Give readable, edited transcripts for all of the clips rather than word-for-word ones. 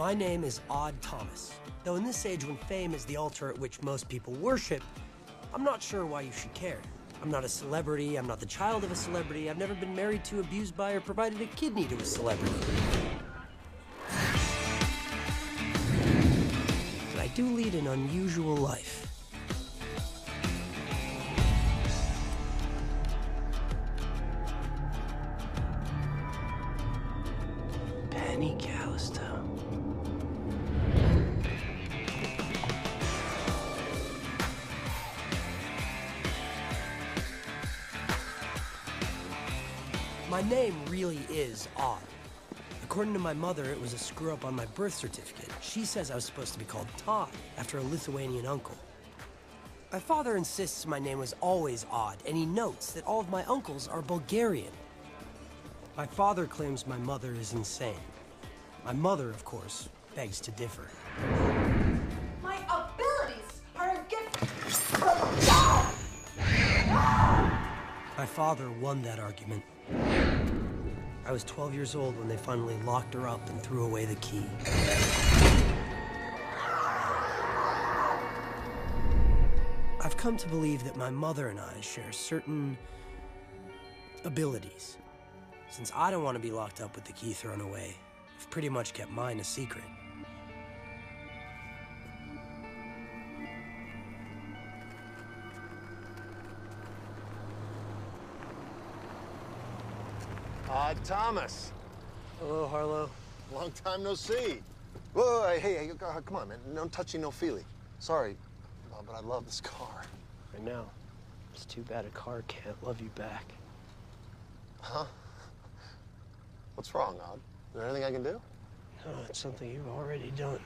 My name is Odd Thomas, though in this age when fame is the altar at which most people worship, I'm not sure why you should care. I'm not a celebrity, I'm not the child of a celebrity, I've never been married to, abused by, or provided a kidney to a celebrity. But I do lead an unusual life. Penny Callisto. My name really is Odd. According to my mother, it was a screw-up on my birth certificate. She says I was supposed to be called Todd, after a Lithuanian uncle. My father insists my name was always Odd, and he notes that all of my uncles are Bulgarian. My father claims my mother is insane. My mother, of course, begs to differ. My abilities are a gift from God! My father won that argument. I was 12 years old when they finally locked her up and threw away the key. I've come to believe that my mother and I share certain abilities. Since I don't want to be locked up with the key thrown away, I've pretty much kept mine a secret. Thomas. Hello, Harlow. Long time no see. Whoa, hey, come on, man. No touchy, no feely. Sorry, but I love this car. I know. It's too bad a car can't love you back. Huh? What's wrong, Odd? Is there anything I can do? No, it's something you've already done.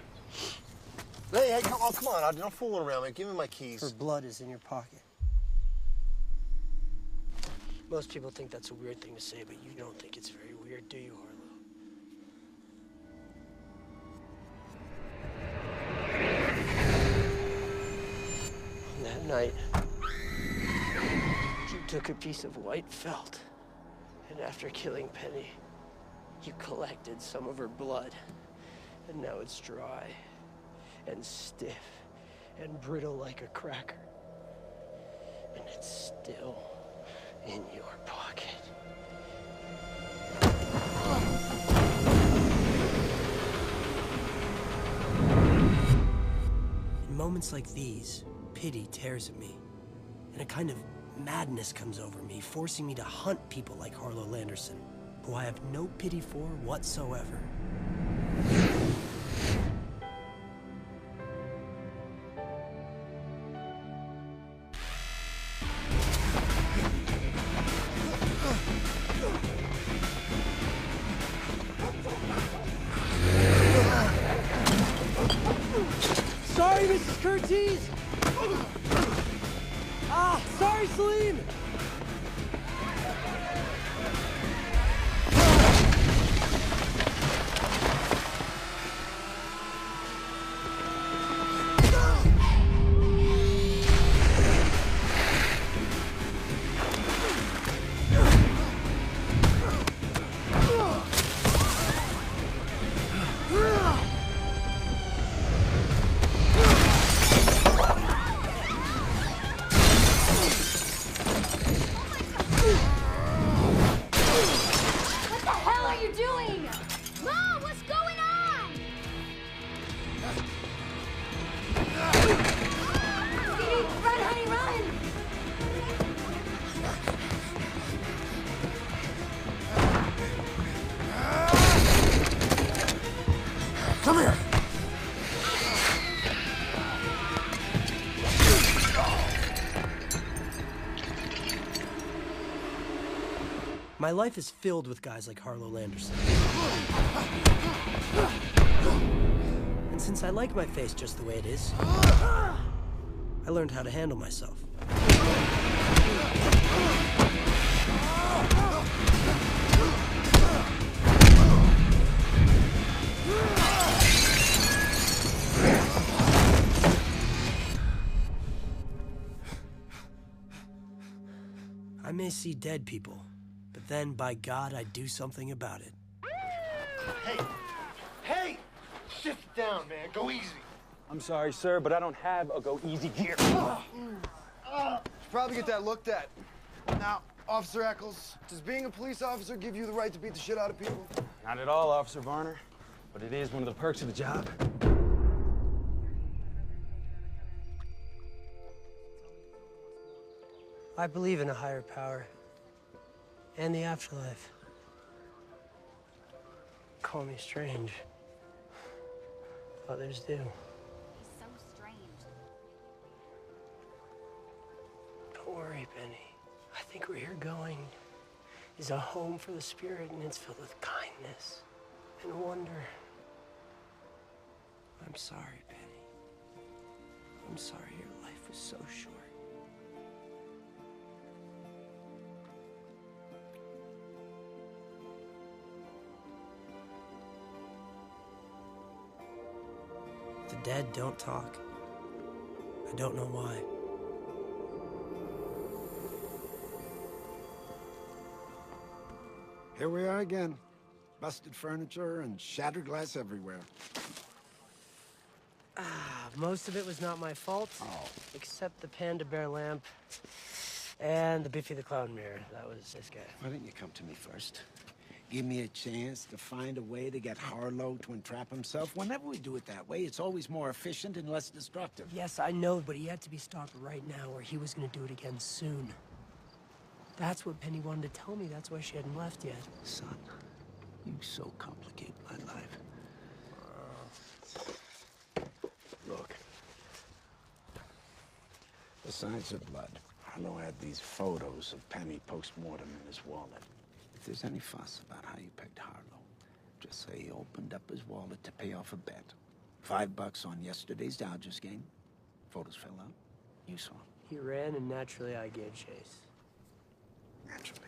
Hey, come on, Odd. Don't fool around, man. Give me my keys. Her blood is in your pocket. Most people think that's a weird thing to say, but you don't think it's very weird, do you, Harlow? On that night, you took a piece of white felt, and after killing Penny, you collected some of her blood, and now it's dry, and stiff, and brittle like a cracker, and it's still in your pocket. In moments like these, pity tears at me, and a kind of madness comes over me, forcing me to hunt people like Harlow Landerson, who I have no pity for whatsoever. Sorry, Mrs. Curtiz! Sorry, Celine! Come here! My life is filled with guys like Harlow Landerson. And since I like my face just the way it is, I learned how to handle myself. I may see dead people, but then, by God, I do something about it. Hey! Hey! Sit down, man. Go easy. I'm sorry, sir, but I don't have a go easy here. Should probably get that looked at. Now, Officer Eccles, does being a police officer give you the right to beat the shit out of people? Not at all, Officer Varner, but it is one of the perks of the job. I believe in a higher power and the afterlife. Call me strange. Others do. He's so strange. Don't worry, Benny. I think where you're going is a home for the spirit, and it's filled with kindness and wonder. I'm sorry, Benny. I'm sorry your life was so short. The dead don't talk. I don't know why. Here we are again. Busted furniture and shattered glass everywhere. Most of it was not my fault. Oh. Except the panda bear lamp and the Biffy the Clown mirror. That was this guy. Why didn't you come to me first? Give me a chance to find a way to get Harlow to entrap himself. Whenever we do it that way, it's always more efficient and less destructive. Yes, I know, but he had to be stopped right now or he was gonna do it again soon. That's what Penny wanted to tell me. That's why she hadn't left yet. Son, you so complicate my life. Look. The signs of blood. Harlow had these photos of Penny post-mortem in his wallet. If there's any fuss about how you pegged Harlow, just say he opened up his wallet to pay off a bet. $5 on yesterday's Dodgers game. Photos fell out. You saw him. He ran and naturally I gave chase. Naturally.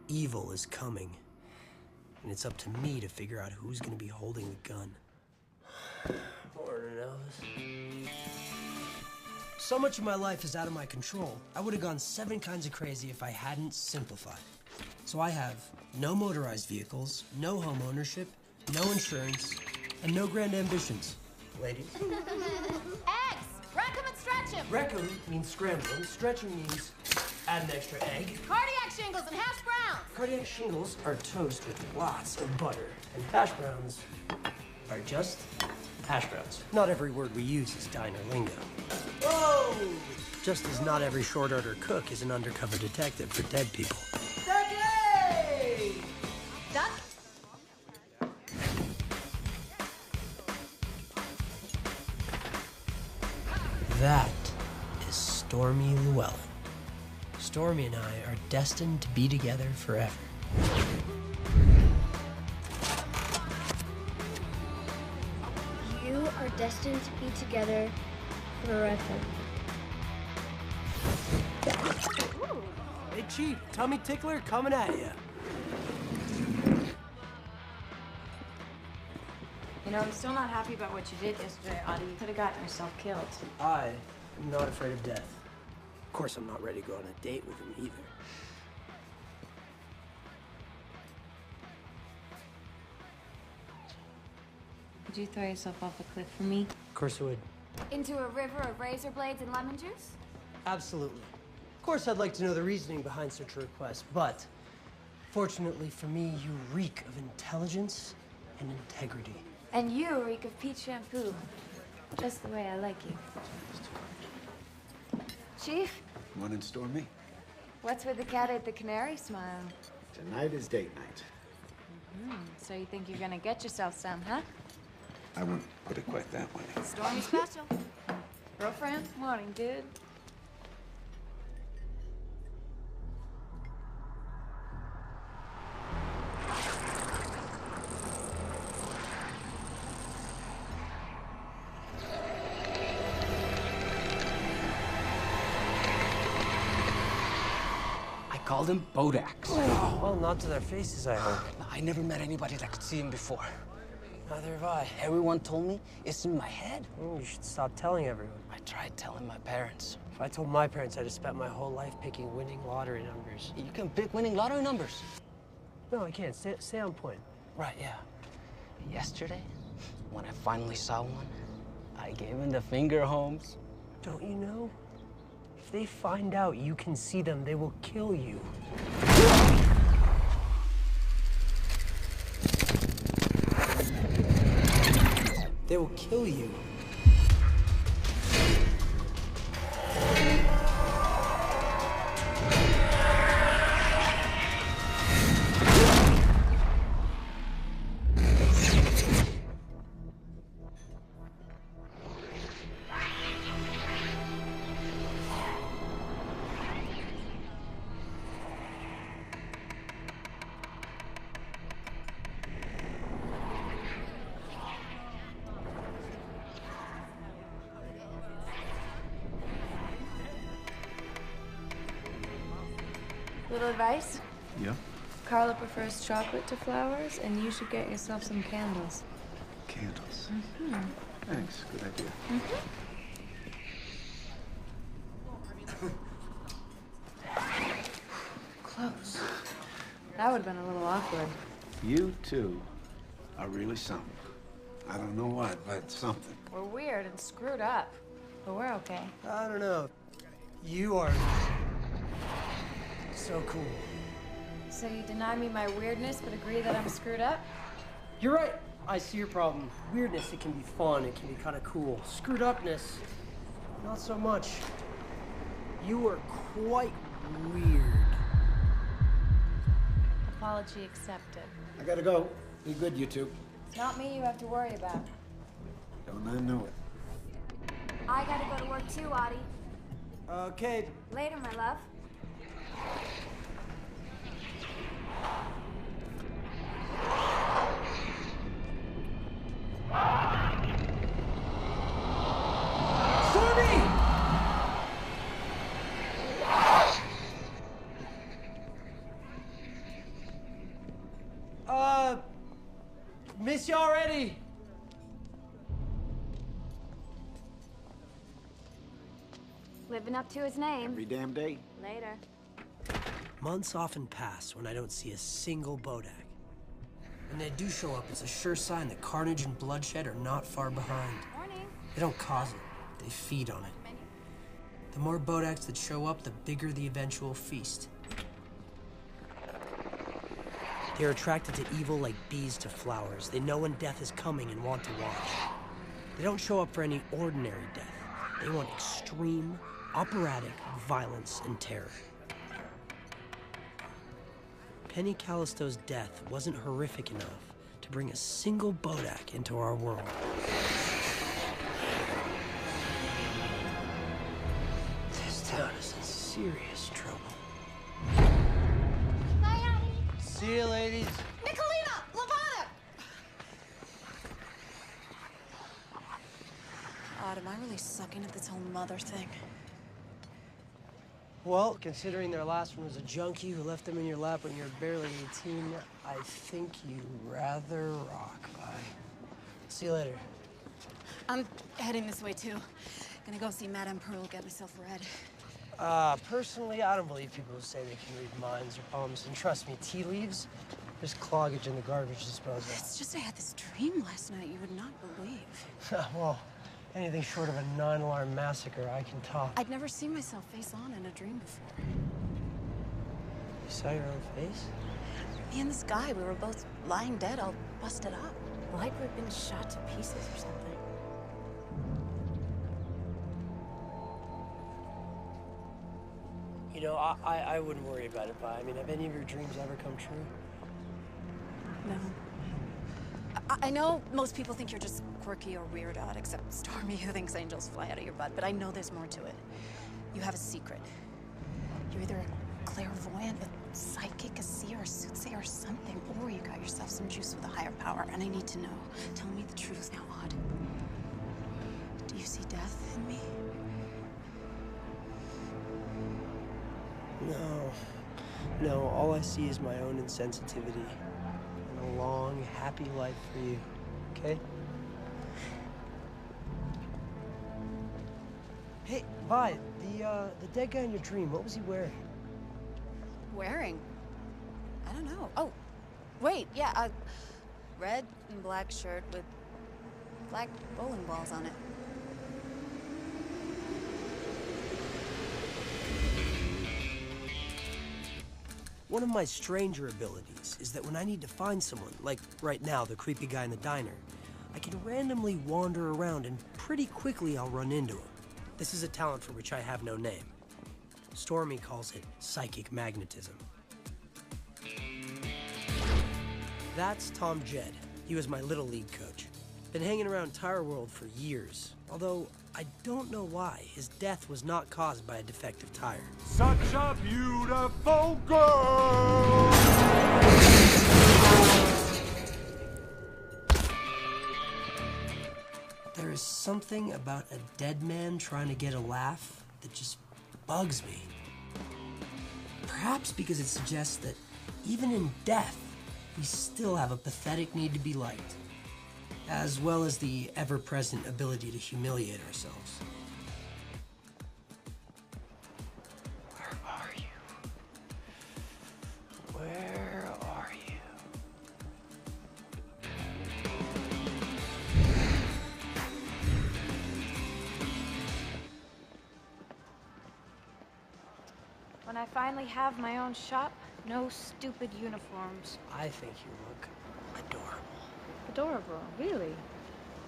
Evil is coming, and it's up to me to figure out who's gonna be holding the gun. Lord knows. So much of my life is out of my control. I would have gone 7 kinds of crazy if I hadn't simplified. So I have no motorized vehicles, no home ownership, no insurance, and no grand ambitions. Ladies? Eggs! Rack 'em and stretch 'em! Wreck 'em means scrambling, stretching means add an extra egg. Cardiac shingles and hash browns! Cardiac shingles are toast with lots of butter, and hash browns are just hash browns. Not every word we use is diner lingo. Whoa! Just as not every short order cook is an undercover detective for dead people. Turkey! Duck? That is Stormy Llewellyn. Stormy and I are destined to be together forever. are destined to be together forever. Hey, Chief, tummy tickler coming at you. You know, I'm still not happy about what you did yesterday, Audie. You could have gotten yourself killed. I am not afraid of death. Of course, I'm not ready to go on a date with him either. Would you throw yourself off a cliff for me? Of course I would. Into a river of razor blades and lemon juice? Absolutely. Of course, I'd like to know the reasoning behind such a request, but fortunately for me, you reek of intelligence and integrity. And you reek of peach shampoo. Just the way I like you. Chief, Want to store me? what's with the cat at the canary smile? Tonight is date night. So you think you're gonna get yourself some, huh? I wouldn't put it quite that way. Stormy special. Girlfriend? Morning, dude. Called him Bodax. Well, not to their faces, I hope. I never met anybody that could see him before. Neither have I. Everyone told me it's in my head. Oh, you should stop telling everyone. I tried telling my parents. If I told my parents, I'd have spent my whole life picking winning lottery numbers. You can pick winning lottery numbers. No, I can't. Stay on point. Right, yeah. Yesterday, when I finally saw one, I gave him the finger, Holmes. Don't you know? If they find out you can see them, they will kill you. They will kill you. Little advice? Yeah? Carla prefers chocolate to flowers, and you should get yourself some candles. Candles. Thanks. Good idea. Close. That would have been a little awkward. You two are really something. I don't know what, but something. We're weird and screwed up, but we're okay. I don't know. You are so cool. So you deny me my weirdness, but agree that I'm screwed up? You're right. I see your problem. Weirdness, it can be fun. It can be kind of cool. Screwed upness, not so much. You are quite weird. Apology accepted. I gotta go. Be good, you two. It's not me you have to worry about. Don't I know it? I gotta go to work too, Audie. Okay. Later, my love. Stormy! Miss you already. Living up to his name. Every damn day. Later. Months often pass when I don't see a single Bodak. When they do show up, it's a sure sign that carnage and bloodshed are not far behind. Morning. They don't cause it, they feed on it. The more Bodaks that show up, the bigger the eventual feast. They're attracted to evil like bees to flowers. They know when death is coming and want to watch. They don't show up for any ordinary death. They want extreme, operatic violence and terror. Penny Callisto's death wasn't horrific enough to bring a single Bodak into our world. This town is in serious trouble. Bye, Audie. See you, ladies. Nicolina! Lavana! really sucking at this whole mother thing. Well, considering their last one was a junkie who left them in your lap when you were barely 18, I think you rather rock. Bye. See you later. I'm heading this way, too. Gonna go see Madame Pearl, get myself read. Personally, I don't believe people who say they can read minds or poems. And trust me, tea leaves, there's cloggage in the garbage disposal. It's just I had this dream last night you would not believe. Well, anything short of a 9-alarm massacre, I can talk. I'd never seen myself face on in a dream before. You saw your own face? Me and this guy, we were both lying dead, all busted up. Like we'd been shot to pieces or something. You know, I wouldn't worry about it, Vi. I mean, have any of your dreams ever come true? No. I know most people think you're just quirky or weird odd, except Stormy, who thinks angels fly out of your butt, but I know there's more to it. You have a secret. You're either a clairvoyant, a psychic, a seer, a soothsayer, or something, or you got yourself some juice with a higher power, and I need to know. Tell me the truth now, Odd. Do you see death in me? No, all I see is my own insensitivity and a long, happy life for you, okay? Hey, Vi, the dead guy in your dream, what was he wearing? Wearing? I don't know. Oh, wait, yeah, a red and black shirt with black bowling balls on it. One of my stranger abilities is that when I need to find someone, like right now, the creepy guy in the diner, I can randomly wander around and pretty quickly I'll run into him. This is a talent for which I have no name. Stormy calls it psychic magnetism. That's Tom Jed. He was my Little League coach. Been hanging around Tire World for years, although I don't know why his death was not caused by a defective tire. Such a beautiful girl! There is something about a dead man trying to get a laugh that just bugs me. Perhaps because it suggests that even in death, we still have a pathetic need to be liked, as well as the ever-present ability to humiliate ourselves. Where are you? Where are you? When I finally have my own shop, no stupid uniforms. I think you look adorable. Adorable, really?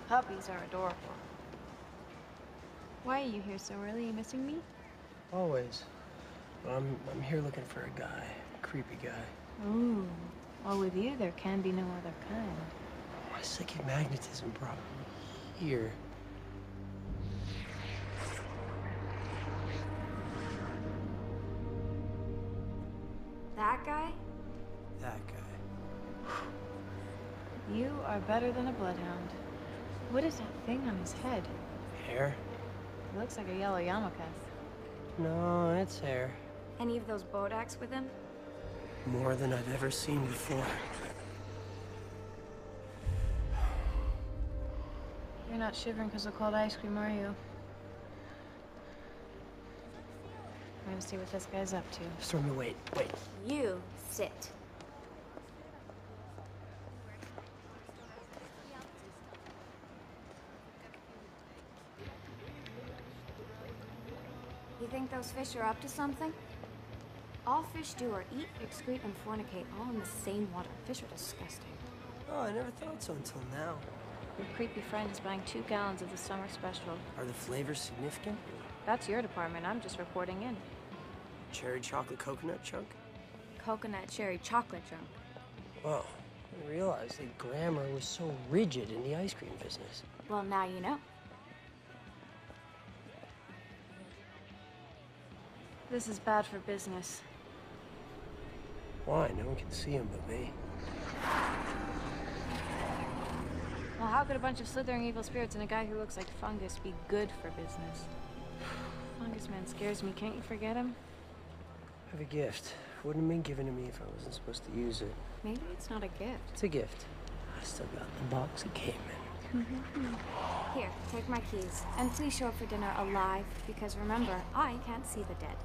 Puppies are adorable. Why are you here so early? Are you missing me? Always. But I'm here looking for a guy, a creepy guy. Ooh. Well, with you, there can be no other kind. My psychic magnetism brought me here. That guy? That guy. You are better than a bloodhound. What is that thing on his head? Hair? It looks like a yellow yarmulke. No, it's hair. Any of those bodaks with him? More than I've ever seen before. You're not shivering because of cold ice cream, are you? I'm gonna see what this guy's up to. Stormy, wait. You sit. You think those fish are up to something? All fish do are eat, excrete, and fornicate all in the same water. Fish are disgusting. Oh, I never thought so until now. Your creepy friend is buying 2 gallons of the summer special. Are the flavors significant? That's your department. I'm just reporting in. Cherry chocolate coconut chunk? Coconut cherry chocolate chunk. Whoa, I didn't realize that grammar was so rigid in the ice cream business. Well, now you know. This is bad for business. Why? No one can see him but me. Well, how could a bunch of slithering evil spirits and a guy who looks like fungus be good for business? Fungus Man scares me. Can't you forget him? I have a gift. Wouldn't have been given to me if I wasn't supposed to use it. Maybe it's not a gift. It's a gift. I still got the box it came in. Here, take my keys. And please show up for dinner alive, because remember, I can't see the dead.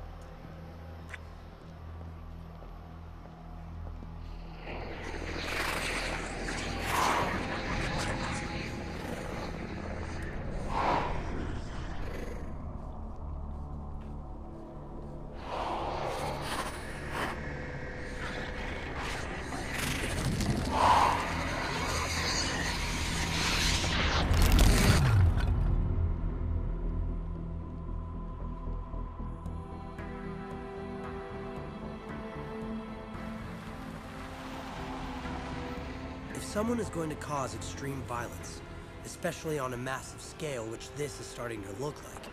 If someone is going to cause extreme violence, especially on a massive scale, which this is starting to look like,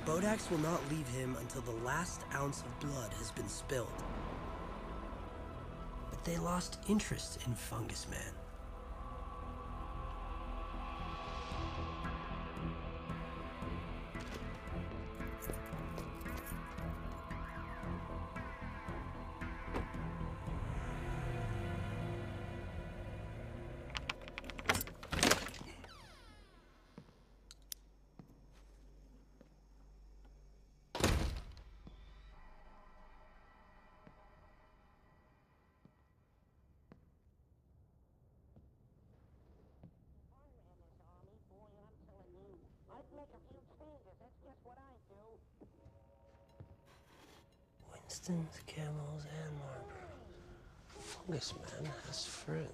Bodax will not leave him until the last ounce of blood has been spilled. But they lost interest in Fungus Man. Winston's, camels, and Marlboros. Fungus Man has friends.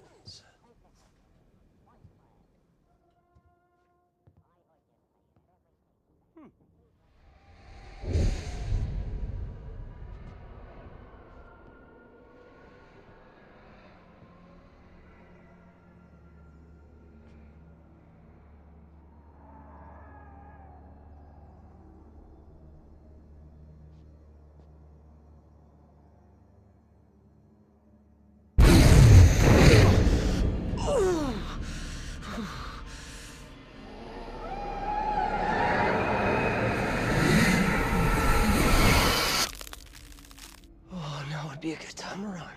Oh, now would be a good time to run.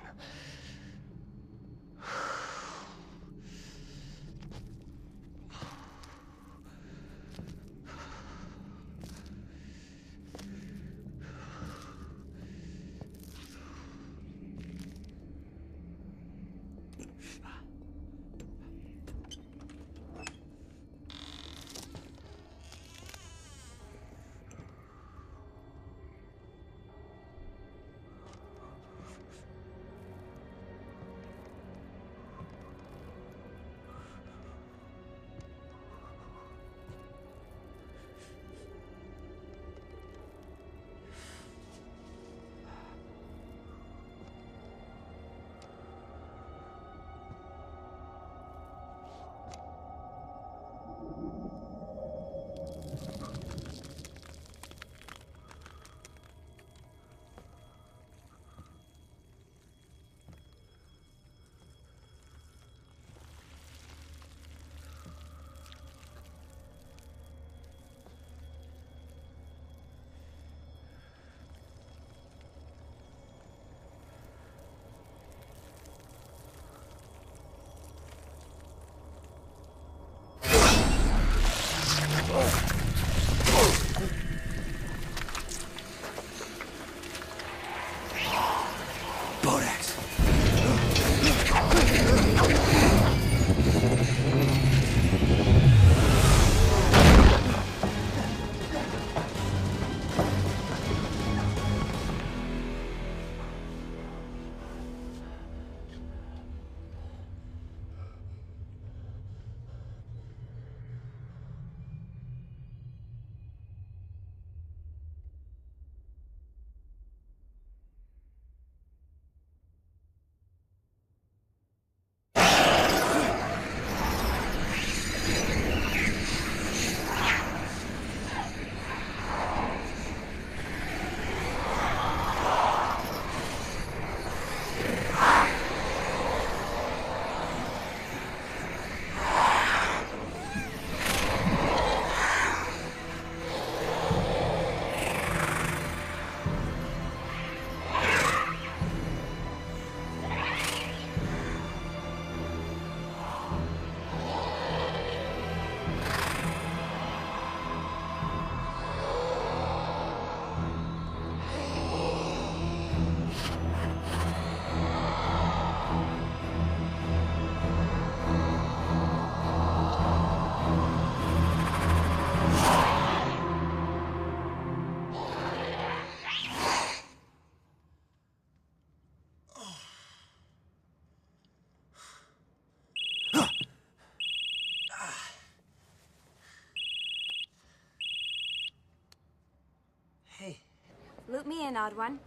in, odd one.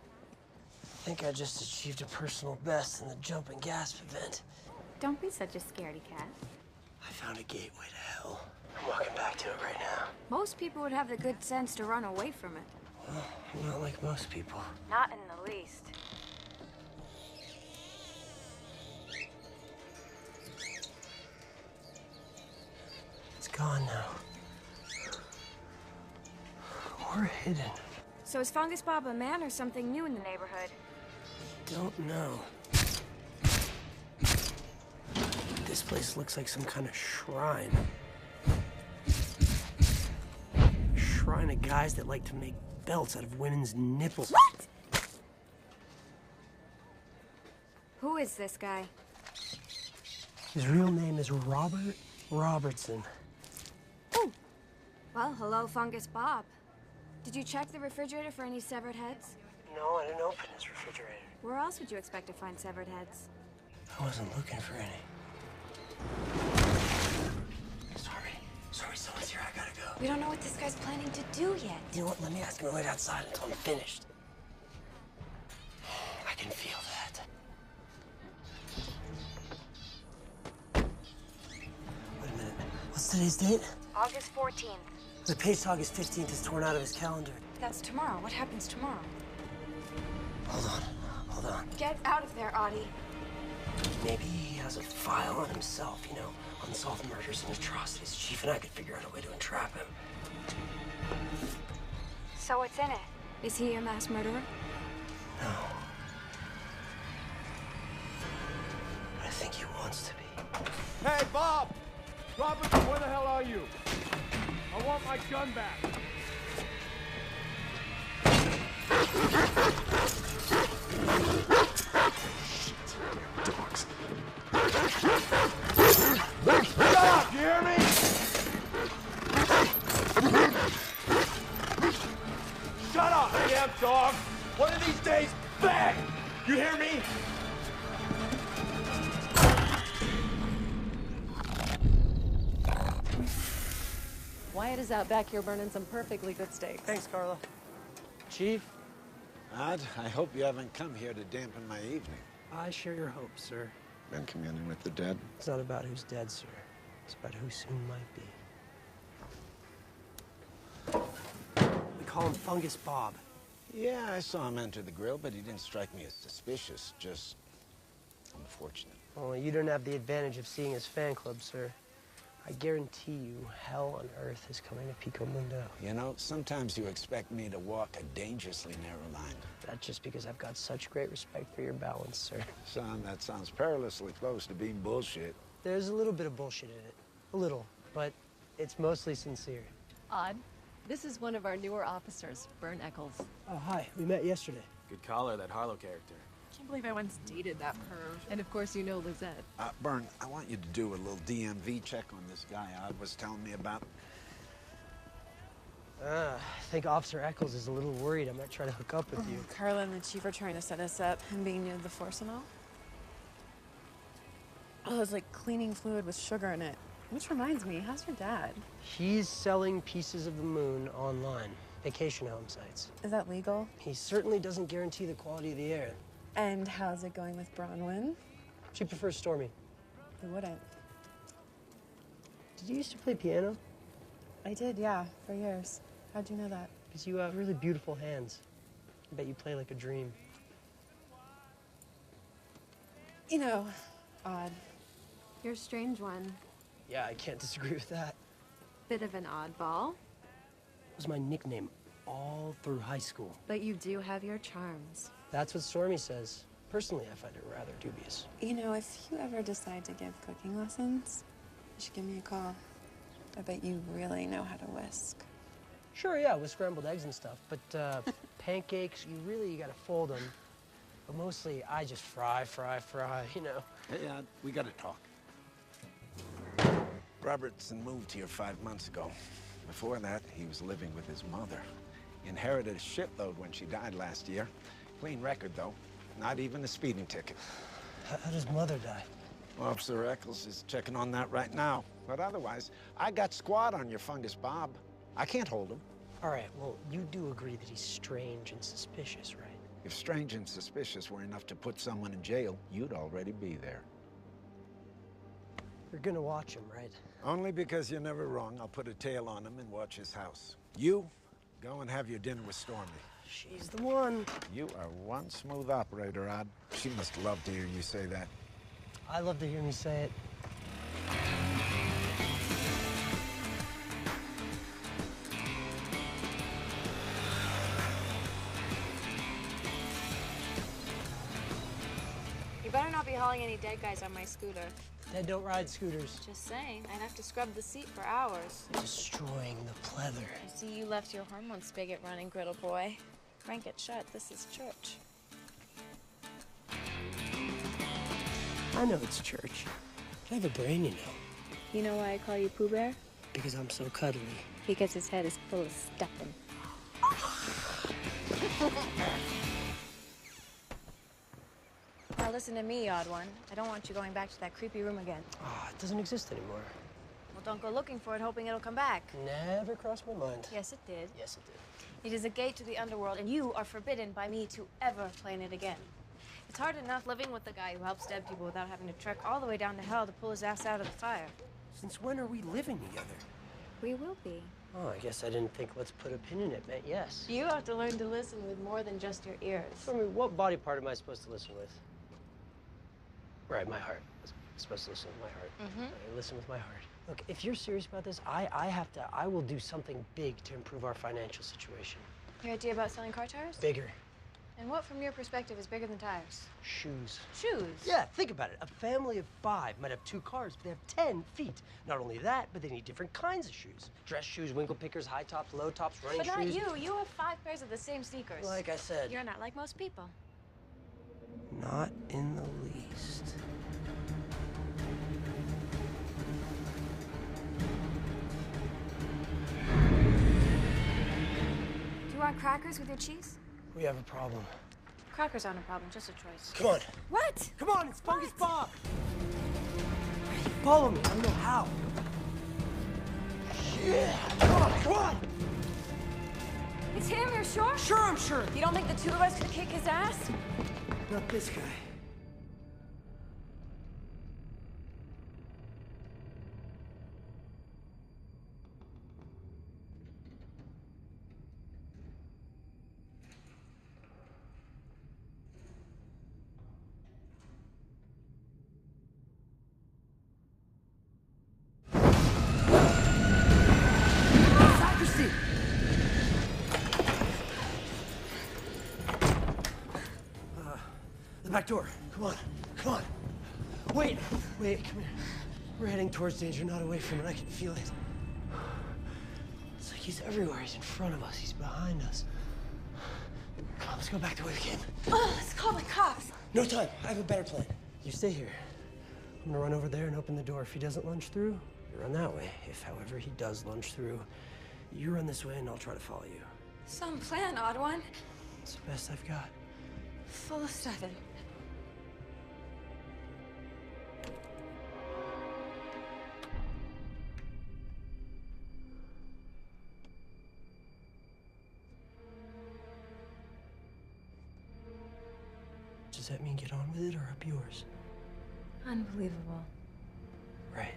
I think I just achieved a personal best in the jump and gasp event. Don't be such a scaredy cat. I found a gateway to hell. I'm walking back to it right now. Most people would have the good sense to run away from it. Well, I'm not like most people. Not in the least. It's gone now. We're hidden. So is Fungus Bob a man or something new in the neighborhood? Don't know. This place looks like some kind of shrine. A shrine of guys that like to make belts out of women's nipples. What? Who is this guy? His real name is Robert Robertson. Oh. Well, hello, Fungus Bob. Did you check the refrigerator for any severed heads? No, I didn't open his refrigerator. Where else would you expect to find severed heads? I wasn't looking for any. Sorry, someone's here. I gotta go. We don't know what this guy's planning to do yet. You know what? Let me ask him to wait outside until I'm finished. I can feel that. Wait a minute. What's today's date? August 14th. The page August 15th is torn out of his calendar. That's tomorrow. What happens tomorrow? Hold on. Get out of there, Audie. Maybe he has a file on himself, you know, unsolved murders and atrocities. Chief and I could figure out a way to entrap him. So what's in it? Is he a mass murderer? No. But I think he wants to be. Hey, Bob! Robertson, where the hell are you? I want my gun back. Dogs. Shut up, you hear me? Shut up, damn dog! One of these days, bang! You hear me? Wyatt is out back here burning some perfectly good steaks. Thanks, Carla. Chief? Odd, I hope you haven't come here to dampen my evening. I share your hopes, sir. Been communing with the dead? It's not about who's dead, sir. It's about who soon might be. We call him Fungus Bob. Yeah, I saw him enter the grill, but he didn't strike me as suspicious, just unfortunate. Well, you don't have the advantage of seeing his fan club, sir. I guarantee you, hell on earth is coming to Pico Mundo. You know, sometimes you expect me to walk a dangerously narrow line. That's just because I've got such great respect for your balance, sir. Son, that sounds perilously close to being bullshit. There's a little bit of bullshit in it. A little, but it's mostly sincere. Odd. This is one of our newer officers, Bern Eccles. Oh, hi. We met yesterday. Good collar, that Harlow character. Can't believe I once dated that perv. And of course you know Lizette. Bern, I want you to do a little DMV check on this guy Odd was telling me about. I think Officer Eccles is a little worried I might try to hook up with you. Carla and the chief are trying to set us up, and being near the force and all. Oh, it's like cleaning fluid with sugar in it. Which reminds me, how's your dad? He's selling pieces of the moon online, vacation home sites. Is that legal? He certainly doesn't guarantee the quality of the air. And how's it going with Bronwyn? She prefers Stormy. Who wouldn't? Did you used to play piano? I did, yeah, for years. How'd you know that? Because you have really beautiful hands. I bet you play like a dream. You know, Odd. You're a strange one. Yeah, I can't disagree with that. Bit of an oddball. It was my nickname all through high school. But you do have your charms. That's what Stormy says. Personally, I find it rather dubious. You know, if you ever decide to give cooking lessons, you should give me a call. I bet you really know how to whisk. Sure, yeah, with scrambled eggs and stuff. But pancakes, you gotta fold them. But mostly, I just fry, you know. Hey, we gotta talk. Robertson moved here 5 months ago. Before that, he was living with his mother. Inherited a shitload when she died last year. Clean record, though. Not even a speeding ticket. How does Mother die? Officer Eccles is checking on that right now. But otherwise, I got squad on your Fungus Bob. I can't hold him. All right, well, you do agree that he's strange and suspicious, right? If strange and suspicious were enough to put someone in jail, you'd already be there. You're gonna watch him, right? Only because you're never wrong. I'll put a tail on him and watch his house. You, go and have your dinner with Stormy. She's the one. You are one smooth operator, Odd. She must love to hear you say that. I love to hear me say it. You better not be hauling any dead guys on my scooter. Dead don't ride scooters. Just saying, I'd have to scrub the seat for hours. Destroying the pleather. I see you left your hormone spigot running, griddle boy. Crank it shut, this is church. I know it's church. I have a brain, you know. You know why I call you Pooh Bear? Because I'm so cuddly. Because his head is full of stuffing. Now listen to me, odd one. I don't want you going back to that creepy room again. Oh, it doesn't exist anymore. Well, don't go looking for it, hoping it'll come back. Never crossed my mind. Yes, it did. Yes, it did. It is a gate to the underworld, and you are forbidden by me to ever play in it again. It's hard enough living with the guy who helps dead people without having to trek all the way down to hell to pull his ass out of the fire. Since when are we living together? We will be. Oh, I guess I didn't think let's put a pin in it meant yes. You have to learn to listen with more than just your ears. I mean, what body part am I supposed to listen with? Right, my heart. I'm supposed to listen with my heart. Mm-hmm. Right, listen with my heart. Look, if you're serious about this, I will do something big to improve our financial situation. Your idea about selling car tires? Bigger. And what, from your perspective, is bigger than tires? Shoes. Shoes? Yeah, think about it. A family of 5 might have 2 cars, but they have 10 feet. Not only that, but they need different kinds of shoes. Dress shoes, winkle pickers, high tops, low tops, running shoes. But not you. You have 5 pairs of the same sneakers. Like I said. You're not like most people. Not in the least. Do you want crackers with your cheese? We have a problem. Crackers aren't a problem, just a choice. Come on. What? Come on, it's Fungus Bob. Follow me. I don't know how. Yeah. Come on, come on. It's him, you're sure? Sure, I'm sure. You don't think the 2 of us could kick his ass? Not this guy. The back door. Come on. Come on. Wait. Wait, come here. We're heading towards danger, not away from it. I can feel it. It's like he's everywhere. He's in front of us. He's behind us. Come on, let's go back the way we came. Let's call the cops. No time. I have a better plan. You stay here. I'm gonna run over there and open the door. If he doesn't lunge through, you run that way. If, however, he does lunge through, you run this way and I'll try to follow you. Some plan, odd one. It's the best I've got. Full of stuffing. Does that mean get on with it or up yours? Unbelievable. Right.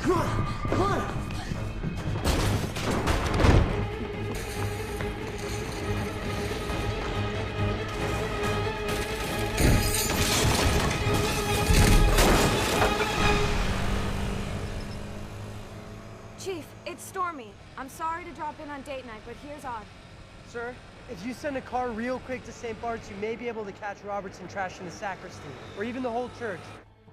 Come on! Come on! Chief, it's Stormy. I'm sorry to drop in on date night, but here's odd. Sir, if you send a car real quick to St. Bart's, you may be able to catch Robertson trashing the sacristy, or even the whole church.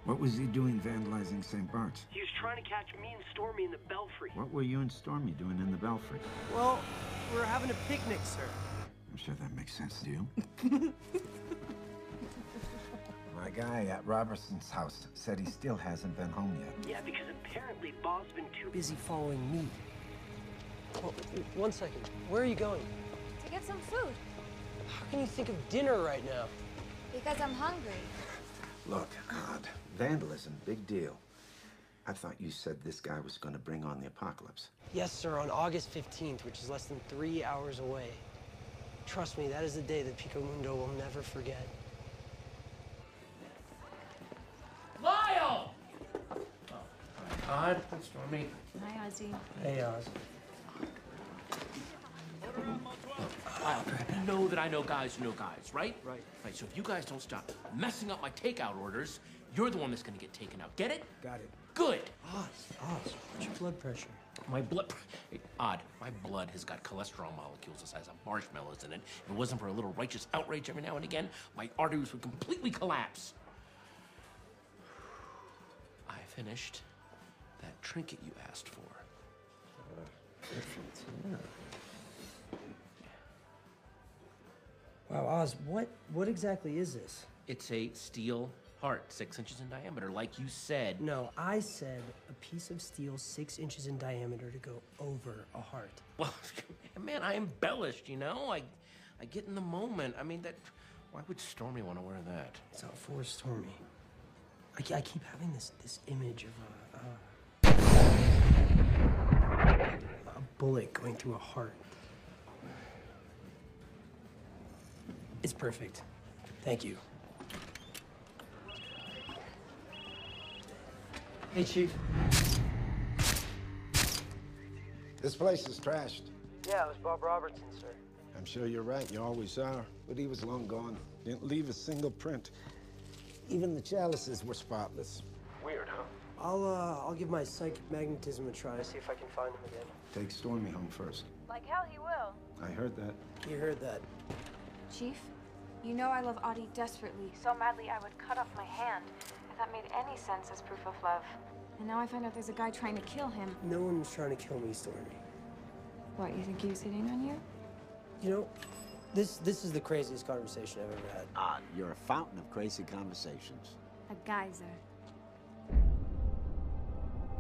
What was he doing vandalizing St. Bart's? He was trying to catch me and Stormy in the Belfry. What were you and Stormy doing in the Belfry? Well, we were having a picnic, sir. I'm sure that makes sense to you. My guy at Robertson's house said he still hasn't been home yet. Yeah, because apparently Bob's been too busy following me. Well, 1 second. Where are you going? To get some food. How can you think of dinner right now? Because I'm hungry. Look, Odd, vandalism, big deal. I thought you said this guy was going to bring on the apocalypse. Yes, sir, on August 15th, which is less than 3 hours away. Trust me, that is the day that Pico Mundo will never forget. Lyle! Odd, Stormy. Hi, Ozzy. Hey, Oz. Lyle, you know that I know guys who know guys, right? Right. Right, so if you guys don't stop messing up my takeout orders, you're the one that's gonna get taken out. Get it? Got it. Good. Oz, what's your blood pressure? My blood... Hey, Odd, my blood has got cholesterol molecules the size of marshmallows in it. If it wasn't for a little righteous outrage every now and again, my arteries would completely collapse. I finished that trinket you asked for. Wow, Oz, what exactly is this? It's a steel heart, 6 inches in diameter, like you said. No, I said a piece of steel 6 inches in diameter to go over a heart. Well, man, I embellished, you know? I get in the moment. I mean, why would Stormy want to wear that? It's not for Stormy. I keep having this image of a bullet going through a heart. It's perfect. Thank you. Hey, Chief. This place is trashed. Yeah, it was Bob Robertson, sir. I'm sure you're right, you always are. But he was long gone. Didn't leave a single print. Even the chalices were spotless. Weird, huh? I'll give my psychic magnetism a try, see if I can find him again. Take Stormy home first. Like hell he will. I heard that. You heard that. Chief, you know I love Audie desperately. So madly I would cut off my hand if that made any sense as proof of love. And now I find out there's a guy trying to kill him. No one's trying to kill me, Stormy. What, you think he was hitting on you? You know, this is the craziest conversation I've ever had. Ah, you're a fountain of crazy conversations. A geyser.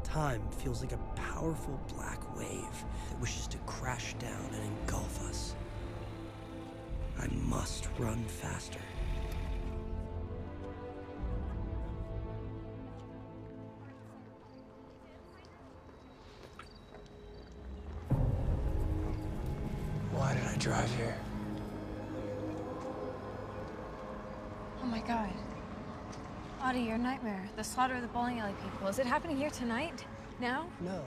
Time feels like a powerful black wave that wishes to crash down and engulf us. I must run faster. Why did I drive here? Oh my god. Audie, your nightmare. The slaughter of the bowling alley people. Is it happening here tonight? Now? No.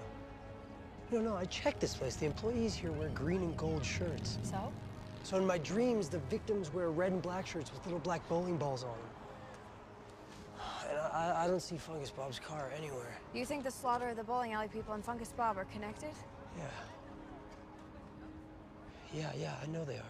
No, I checked this place. The employees here wear green and gold shirts. So? So in my dreams, the victims wear red and black shirts with little black bowling balls on them. And I don't see Fungus Bob's car anywhere. You think the slaughter of the bowling alley people and Fungus Bob are connected? Yeah, I know they are.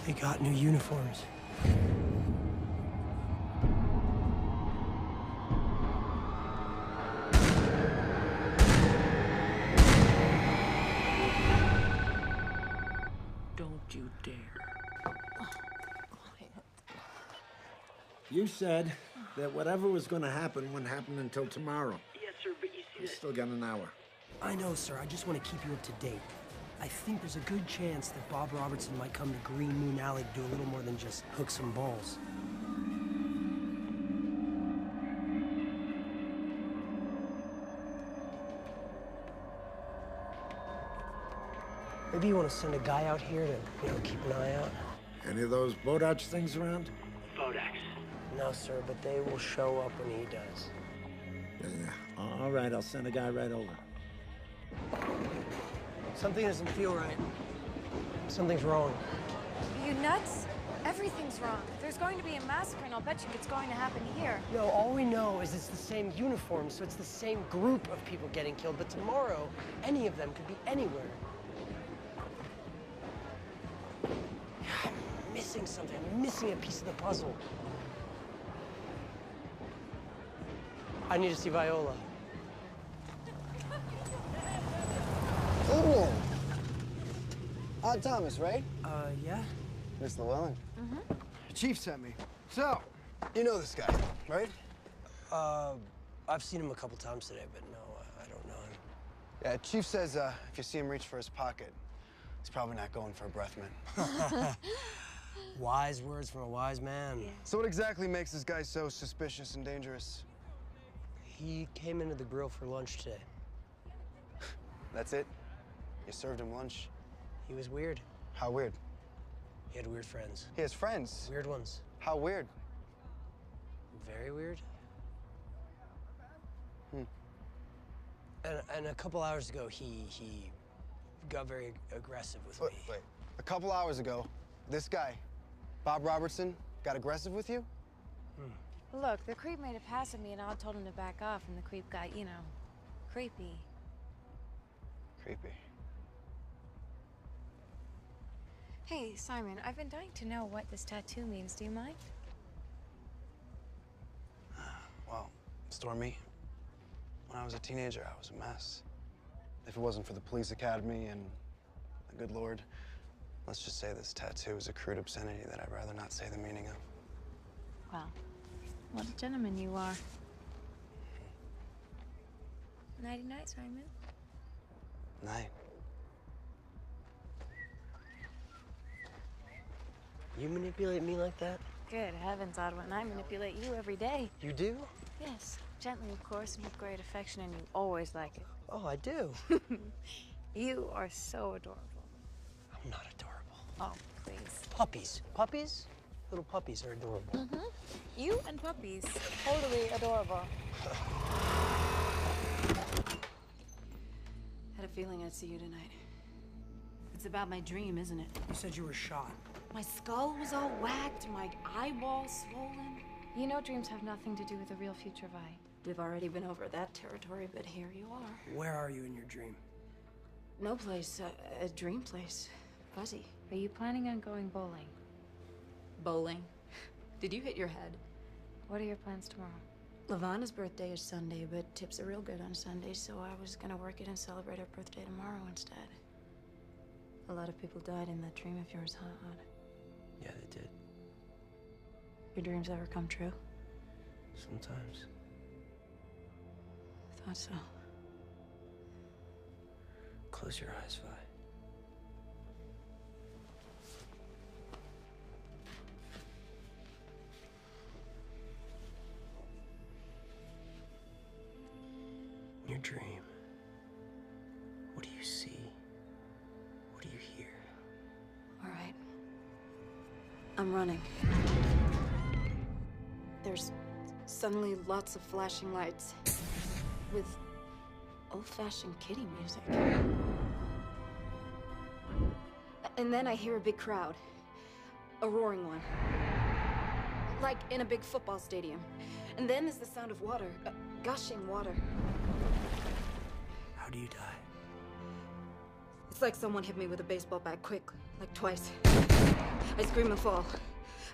They got new uniforms. Don't you dare. You said that whatever was going to happen wouldn't happen until tomorrow. Yes, sir, but you see We still got an hour. I know, sir. I just want to keep you up to date. I think there's a good chance that Bob Robertson might come to Green Moon Alley to do a little more than just hook some balls. Maybe you want to send a guy out here to, keep an eye out? Any of those boat arch things around? Bodax. No, sir, but they will show up when he does. Yeah. All right, I'll send a guy right over. Something doesn't feel right. Something's wrong. Are you nuts? Everything's wrong. There's going to be a massacre, and I'll bet you it's going to happen here. No, all we know is it's the same uniform, so it's the same group of people getting killed. But tomorrow, any of them could be anywhere. I'm missing something. I'm missing a piece of the puzzle. I need to see Viola. Evening. Thomas, right? Yeah? Miss Llewellyn. Mm-hmm. Chief sent me. So, you know this guy, right? I've seen him a couple times today, but no, I don't know him. Yeah, Chief says if you see him reach for his pocket, he's probably not going for a breath mint. Wise words from a wise man. Yeah. So what exactly makes this guy so suspicious and dangerous? He came into the grill for lunch today. That's it? You served him lunch? He was weird. How weird? He had weird friends. He has friends? Weird ones. How weird? Very weird. Hmm. And a couple hours ago, he got very aggressive with me. Wait. A couple hours ago, this guy, Bob Robertson, got aggressive with you? Look, the creep made a pass at me, and I told him to back off, and the creep got, you know, creepy. Creepy. Hey, Simon, I've been dying to know what this tattoo means. Do you mind? Well, Stormy, when I was a teenager, I was a mess. If it wasn't for the police academy and the good Lord, let's just say this tattoo is a crude obscenity that I'd rather not say the meaning of. Well, what a gentleman you are. Nighty-night, Simon. Night. You manipulate me like that? Good heavens, Oddwin, I manipulate you every day. You do? Yes, gently, of course, and with great affection, and you always like it. Oh, I do. You are so adorable. I'm not adorable. Oh, please. Puppies. Puppies? Little puppies are adorable. Mm-hmm. You and puppies, totally adorable. Had a feeling I'd see you tonight. It's about my dream, isn't it? You said you were shot. My skull was all whacked, my eyeball swollen. You know dreams have nothing to do with the real future, Vi. We've already been over that territory, but here you are. Where are you in your dream? No place, a dream place. Fuzzy. Are you planning on going bowling? Bowling? Did you hit your head? What are your plans tomorrow? Lavana's birthday is Sunday, but tips are real good on Sundays, so I was gonna work it and celebrate her birthday tomorrow instead. A lot of people died in that dream of yours, huh, Odd? Yeah, they did. Your dreams ever come true? Sometimes. I thought so. Close your eyes, Vi. In your dream, what do you see? What do you hear? All right. I'm running. There's suddenly lots of flashing lights with old-fashioned kiddie music. And then I hear a big crowd. A roaring one. Like in a big football stadium. And then there's the sound of water. Gushing water. How do you die? It's like someone hit me with a baseball bat quick, like twice. I scream and fall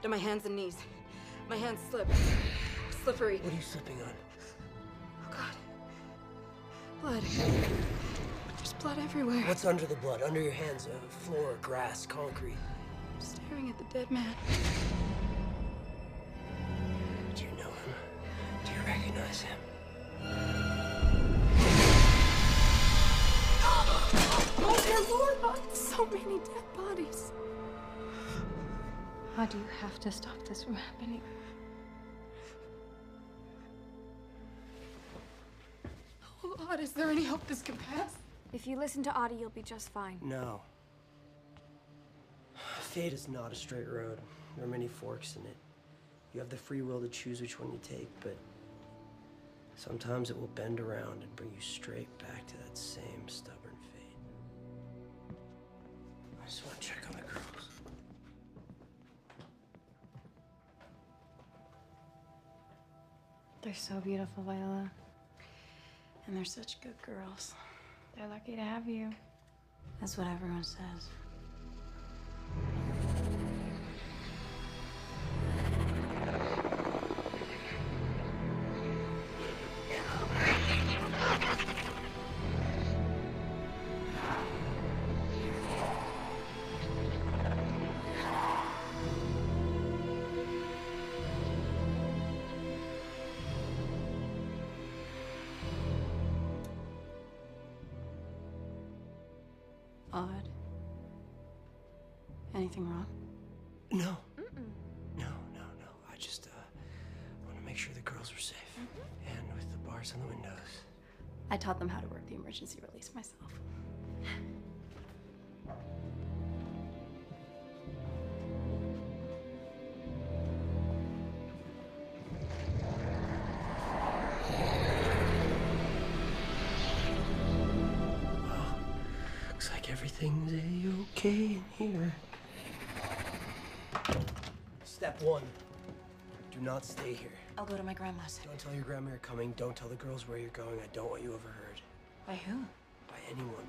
to my hands and knees. My hands slip. Slippery. What are you slipping on? Oh, God. Blood. There's blood everywhere. What's under the blood? Under your hands? Floor, grass, concrete. I'm staring at the dead man. Do you know him? Do you recognize him? Oh, dear Lord! So many dead bodies. How do you have to stop this from happening? Oh, Odd, is there any hope this can pass? If you listen to Audie, you'll be just fine. No. Fate is not a straight road. There are many forks in it. You have the free will to choose which one you take, but sometimes it will bend around and bring you straight back to that same stubborn fate. I just want to check on the girls. They're so beautiful, Viola. And they're such good girls. They're lucky to have you. That's what everyone says. Odd. Anything wrong? No. No. I just want to make sure the girls are safe. And with the bars on the windows. I taught them how to work the emergency release myself. Looks like everything's a-okay in here. Step 1. Do not stay here. I'll go to my grandma's. Don't tell your grandma you're coming. Don't tell the girls where you're going. I don't want you overheard. By who? By anyone.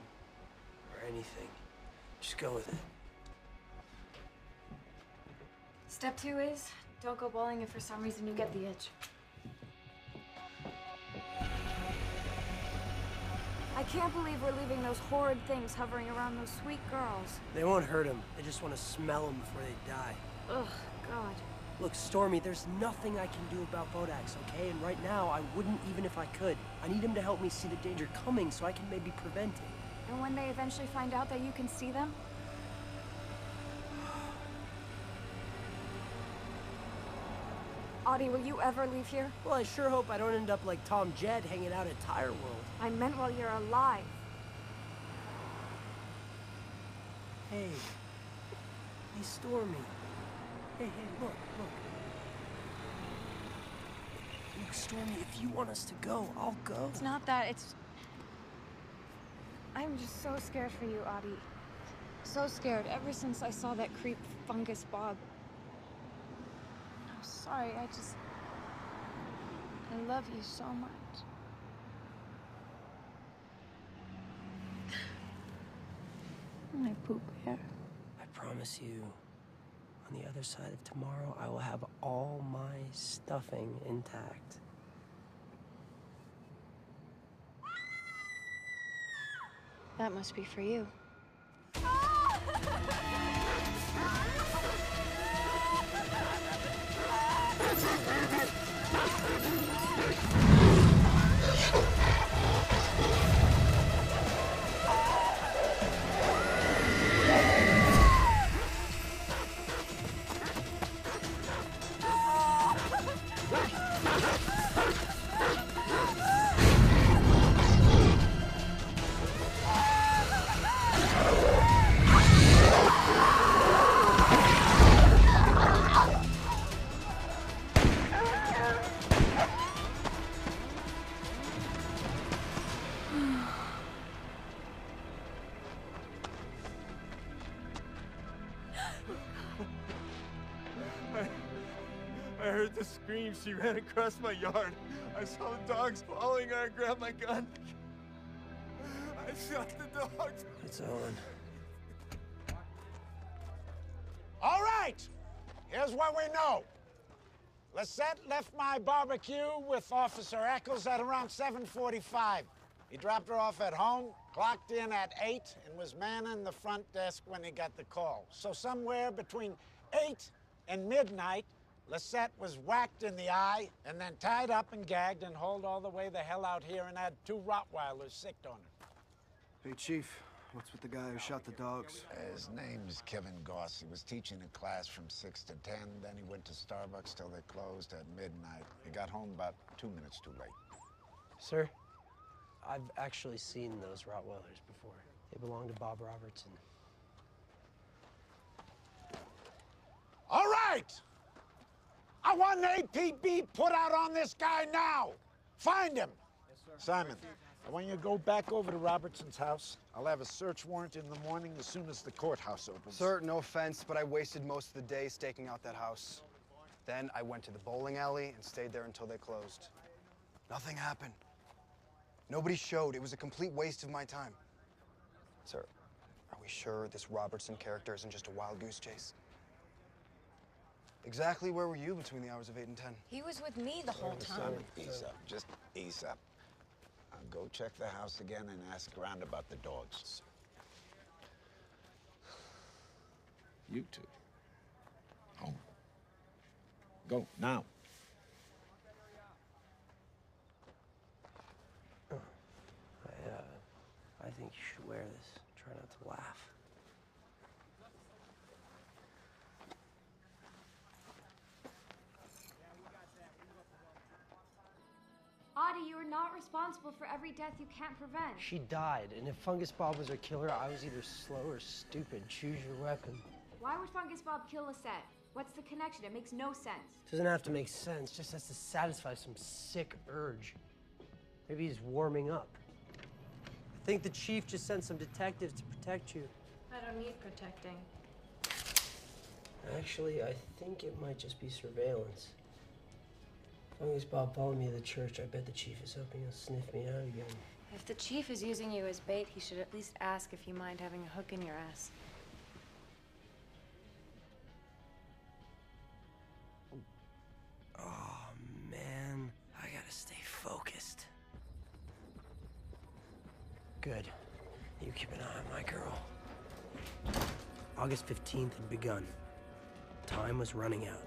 Or anything. Just go with it. Step 2 is, don't go bowling if for some reason you get the itch. I can't believe we're leaving those horrid things hovering around those sweet girls. They won't hurt them. They just want to smell them before they die. Ugh, God. Look, Stormy, there's nothing I can do about Bodaks, okay? And right now, I wouldn't even if I could. I need him to help me see the danger coming so I can maybe prevent it. And when they eventually find out that you can see them? Audie, will you ever leave here? Well, I sure hope I don't end up like Tom Jed hanging out at Tire World. I meant while you're alive. Hey. Hey, Stormy. Hey, look. Look, Stormy, if you want us to go, I'll go. It's not that, it's... I'm just so scared for you, Audie. So scared, ever since I saw that creep Fungus Bob. I'm sorry, I love you so much. My poop hair. I promise you, on the other side of tomorrow, I will have all my stuffing intact. That must be for you. I heard the scream. She ran across my yard. I saw the dogs following her. I grabbed my gun. I shot the dogs. It's on. All right, here's what we know. Lisette left my barbecue with Officer Eccles at around 7:45. He dropped her off at home, clocked in at 8, and was manning the front desk when he got the call. So somewhere between 8 and midnight, Lisette was whacked in the eye and then tied up and gagged and hauled all the way the hell out here and had 2 Rottweilers sicked on her. Hey, Chief, what's with the guy who shot the dogs? His name's Kevin Goss. He was teaching a class from 6 to 10. Then he went to Starbucks till they closed at midnight. He got home about 2 minutes too late. Sir, I've actually seen those Rottweilers before. They belong to Bob Robertson. All right! I want an APB put out on this guy now. Find him. Yes, sir. Simon, When you go back over to Robertson's house, I'll have a search warrant in the morning as soon as the courthouse opens. Sir, no offense, but I wasted most of the day staking out that house. Then I went to the bowling alley and stayed there until they closed. Nothing happened. Nobody showed. It was a complete waste of my time. Sir, are we sure this Robertson character isn't just a wild goose chase? Exactly where were you between the hours of 8 and 10? He was with me the whole time. Ease up, just ease up. Go check the house again and ask around about the dogs. You two. Home. Go, now. I think you should wear this. Try not to laugh. Audie, you are not responsible for every death you can't prevent. She died, and if Fungus Bob was her killer, I was either slow or stupid. Choose your weapon. Why would Fungus Bob kill Lisette? What's the connection? It makes no sense. Doesn't have to make sense, just has to satisfy some sick urge. Maybe he's warming up. I think the chief just sent some detectives to protect you. I don't need protecting. Actually, I think it might just be surveillance. Fungus Bob followed me to the church. I bet the chief is hoping he'll sniff me out again. If the chief is using you as bait, he should at least ask if you mind having a hook in your ass. Oh, man. I gotta stay focused. Good. You keep an eye on my girl. August 15th had begun. Time was running out.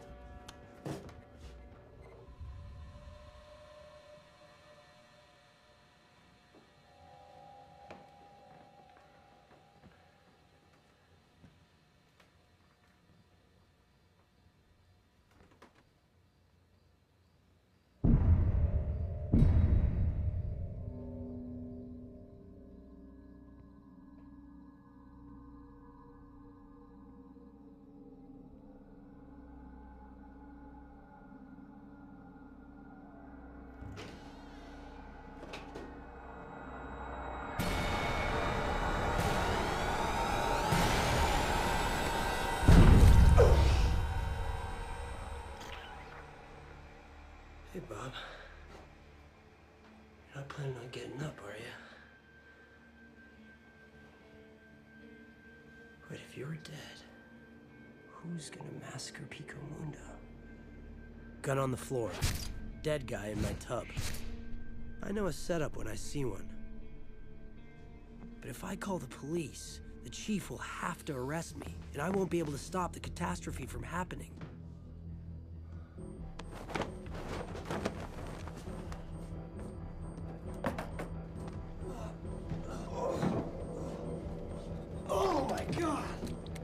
Hey, Bob. You're not planning on getting up, are you? Wait, if you're dead, who's gonna massacre Pico Mundo? Gun on the floor. Dead guy in my tub. I know a setup when I see one. But if I call the police, the chief will have to arrest me, and I won't be able to stop the catastrophe from happening. Oh my God!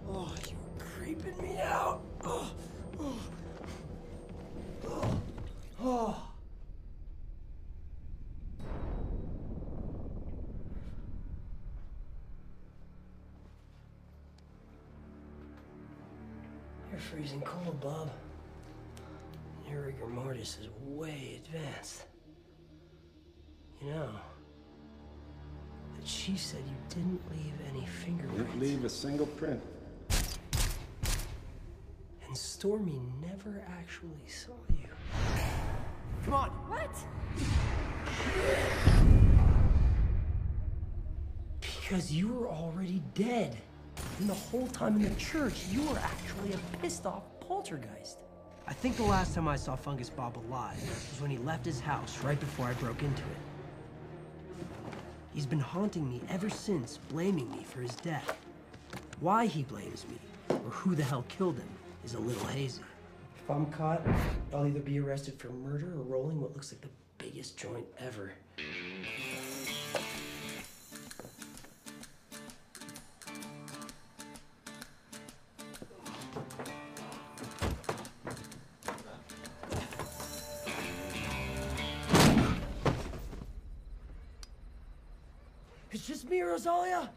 Oh, you're creeping me out. Oh. You're freezing cold, Bob. Your rigor mortis is way advanced. You know, the chief said you didn't leave any fingerprints. Didn't leave a single print. And Stormy never actually saw you. Come on! What? Because you were already dead. And the whole time in the church, you were actually a pissed-off poltergeist. I think the last time I saw Fungus Bob alive was when he left his house right before I broke into it. He's been haunting me ever since, blaming me for his death. Why he blames me, or who the hell killed him, is a little hazy. If I'm caught, I'll either be arrested for murder or rolling what looks like the biggest joint ever. It's just me, Rosalia.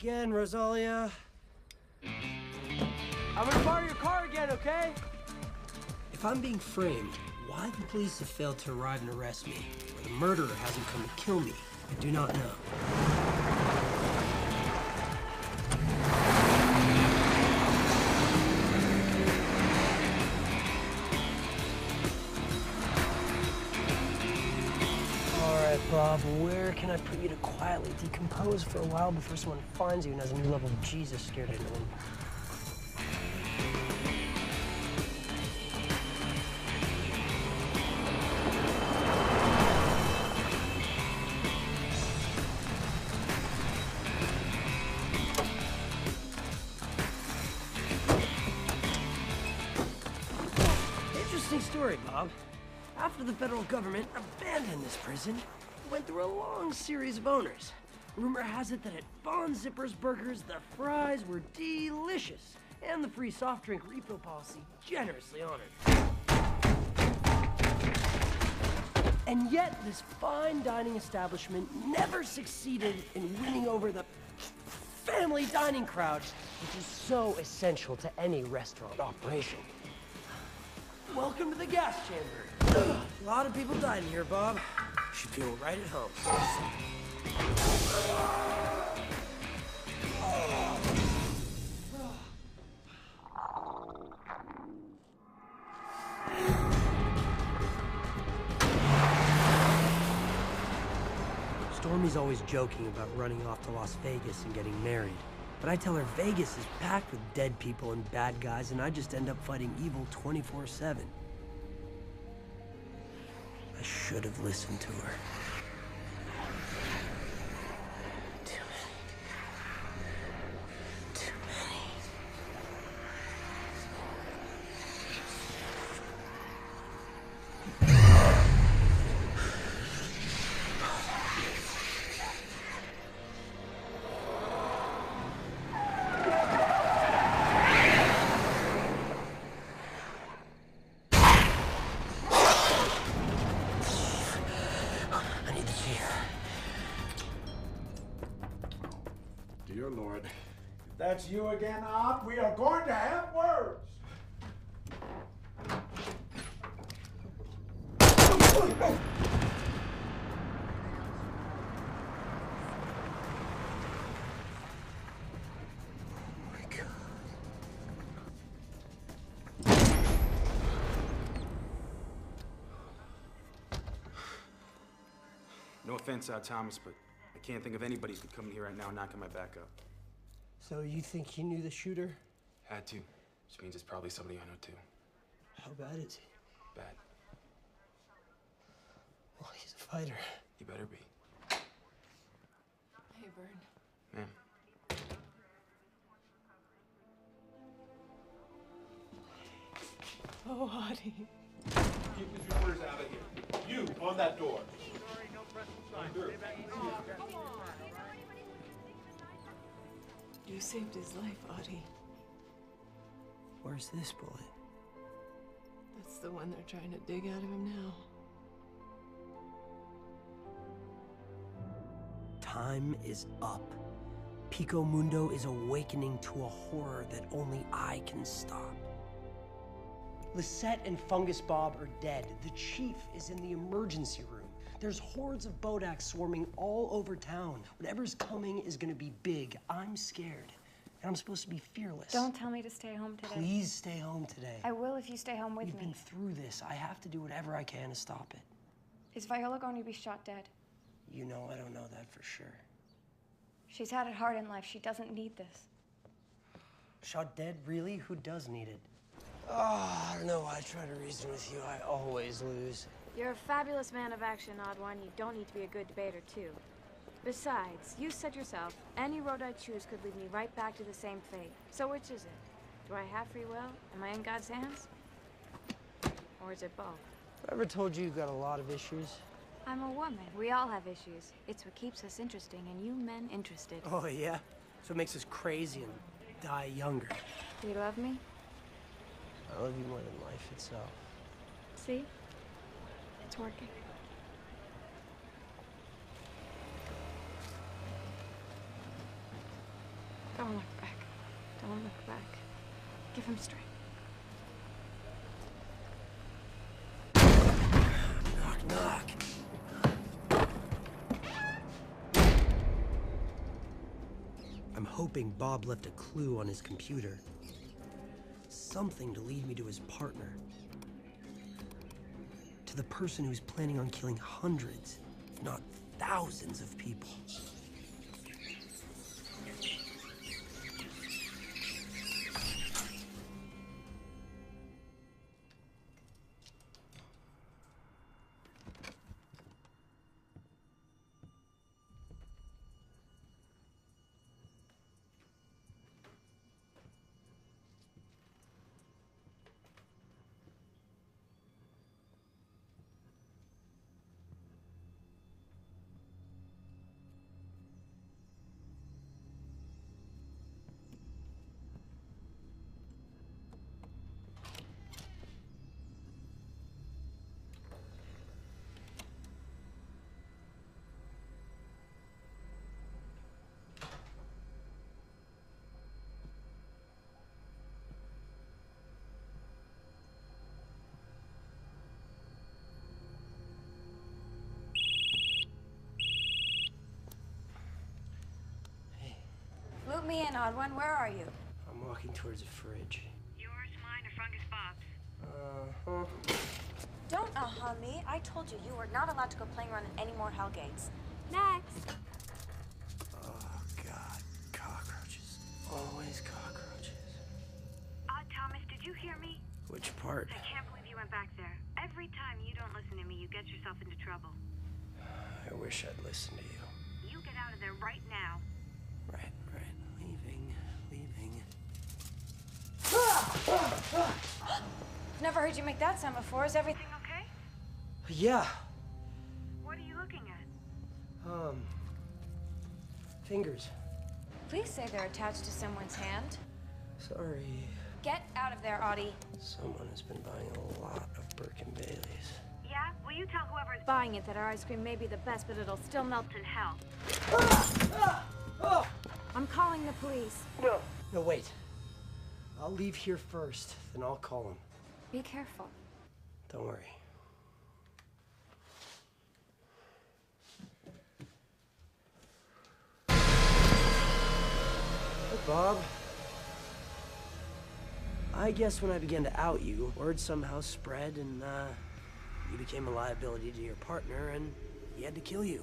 again, Rosalia. I'm gonna borrow your car again, okay? If I'm being framed, why the police have failed to arrive and arrest me, or the murderer hasn't come to kill me, I do not know. Bob, where can I put you to quietly decompose for a while before someone finds you and has a new level of Jesus scared into them? Interesting story, Bob. After the federal government abandoned this prison, went through a long series of owners. Rumor has it that at Von Zipper's Burgers, the fries were delicious, and the free soft drink refill policy generously honored. And yet, this fine dining establishment never succeeded in winning over the family dining crowd, which is so essential to any restaurant operation. Welcome to the gas chamber. A lot of people died in here, Bob. You should feel right at home. Stormy's always joking about running off to Las Vegas and getting married. But I tell her Vegas is packed with dead people and bad guys, and I just end up fighting evil 24/7. I should have listened to her. Too many. Dear Lord, if that's you again, Odd, we are going to have words. No offense, Thomas, but I can't think of anybody who could come in here right now and knocking my back up. So you think he knew the shooter? Had to, which means it's probably somebody I know too. How bad is he? Bad. Well, he's a fighter. He better be. Hey, Bird. Ma'am. Oh, Audie. Keep his reporters out of here. You, on that door. You saved his life, Audie. Where's this bullet? That's the one they're trying to dig out of him now. Time is up. Pico Mundo is awakening to a horror that only I can stop. Lisette and Fungus Bob are dead. The chief is in the emergency room. There's hordes of Bodaks swarming all over town. Whatever's coming is gonna be big. I'm scared. And I'm supposed to be fearless. Don't tell me to stay home today. Please stay home today. I will if you stay home with We've me. been through this. I have to do whatever I can to stop it. Is Viola going to be shot dead? You know I don't know that for sure. She's had it hard in life. She doesn't need this. Shot dead? Really? Who does need it? Oh, I don't know why I try to reason with you. I always lose. You're a fabulous man of action, Odd One. You don't need to be a good debater, too. Besides, you said yourself, any road I choose could lead me right back to the same fate. So which is it? Do I have free will? Am I in God's hands? Or is it both? Have I ever told you you've got a lot of issues? I'm a woman. We all have issues. It's what keeps us interesting, and you men interested. Oh, yeah? So it makes us crazy and die younger. Do you love me? I love you more than life itself. See? It's working. Don't look back. Don't look back. Give him strength. Knock, knock. I'm hoping Bob left a clue on his computer. Something to lead me to his partner. To the person who's planning on killing hundreds, if not thousands of people. Loop me in, odd one. Where are you? I'm walking towards a fridge. Yours, mine, or Fungus Bob's? Don't me. I told you, you are not allowed to go playing around in any more Hellgates. Next. Oh, God. Cockroaches. Always cockroaches. Thomas, did you hear me? Which part? I can't believe you went back there. Every time you don't listen to me, you get yourself into trouble. I wish I'd listened to you. You get out of there right now. Right. Leaving. I've never heard you make that sound before. Is everything okay? Yeah. What are you looking at? Fingers. Please say they're attached to someone's hand. Sorry. Get out of there, Audie. Someone has been buying a lot of Birkin Baileys. Yeah? Will you tell whoever's buying it that our ice cream may be the best, but it'll still melt in hell? I'm calling the police. No, wait. I'll leave here first, then I'll call him. Be careful. Don't worry. Hey, Bob. I guess when I began to out you, word somehow spread and, you became a liability to your partner and he had to kill you.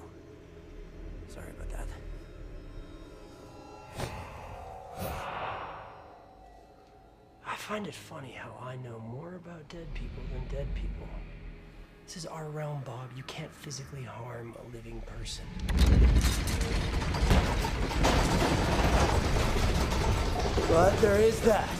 Sorry about that. I find it funny how I know more about dead people than dead people. This is our realm, Bob. You can't physically harm a living person. But there is that.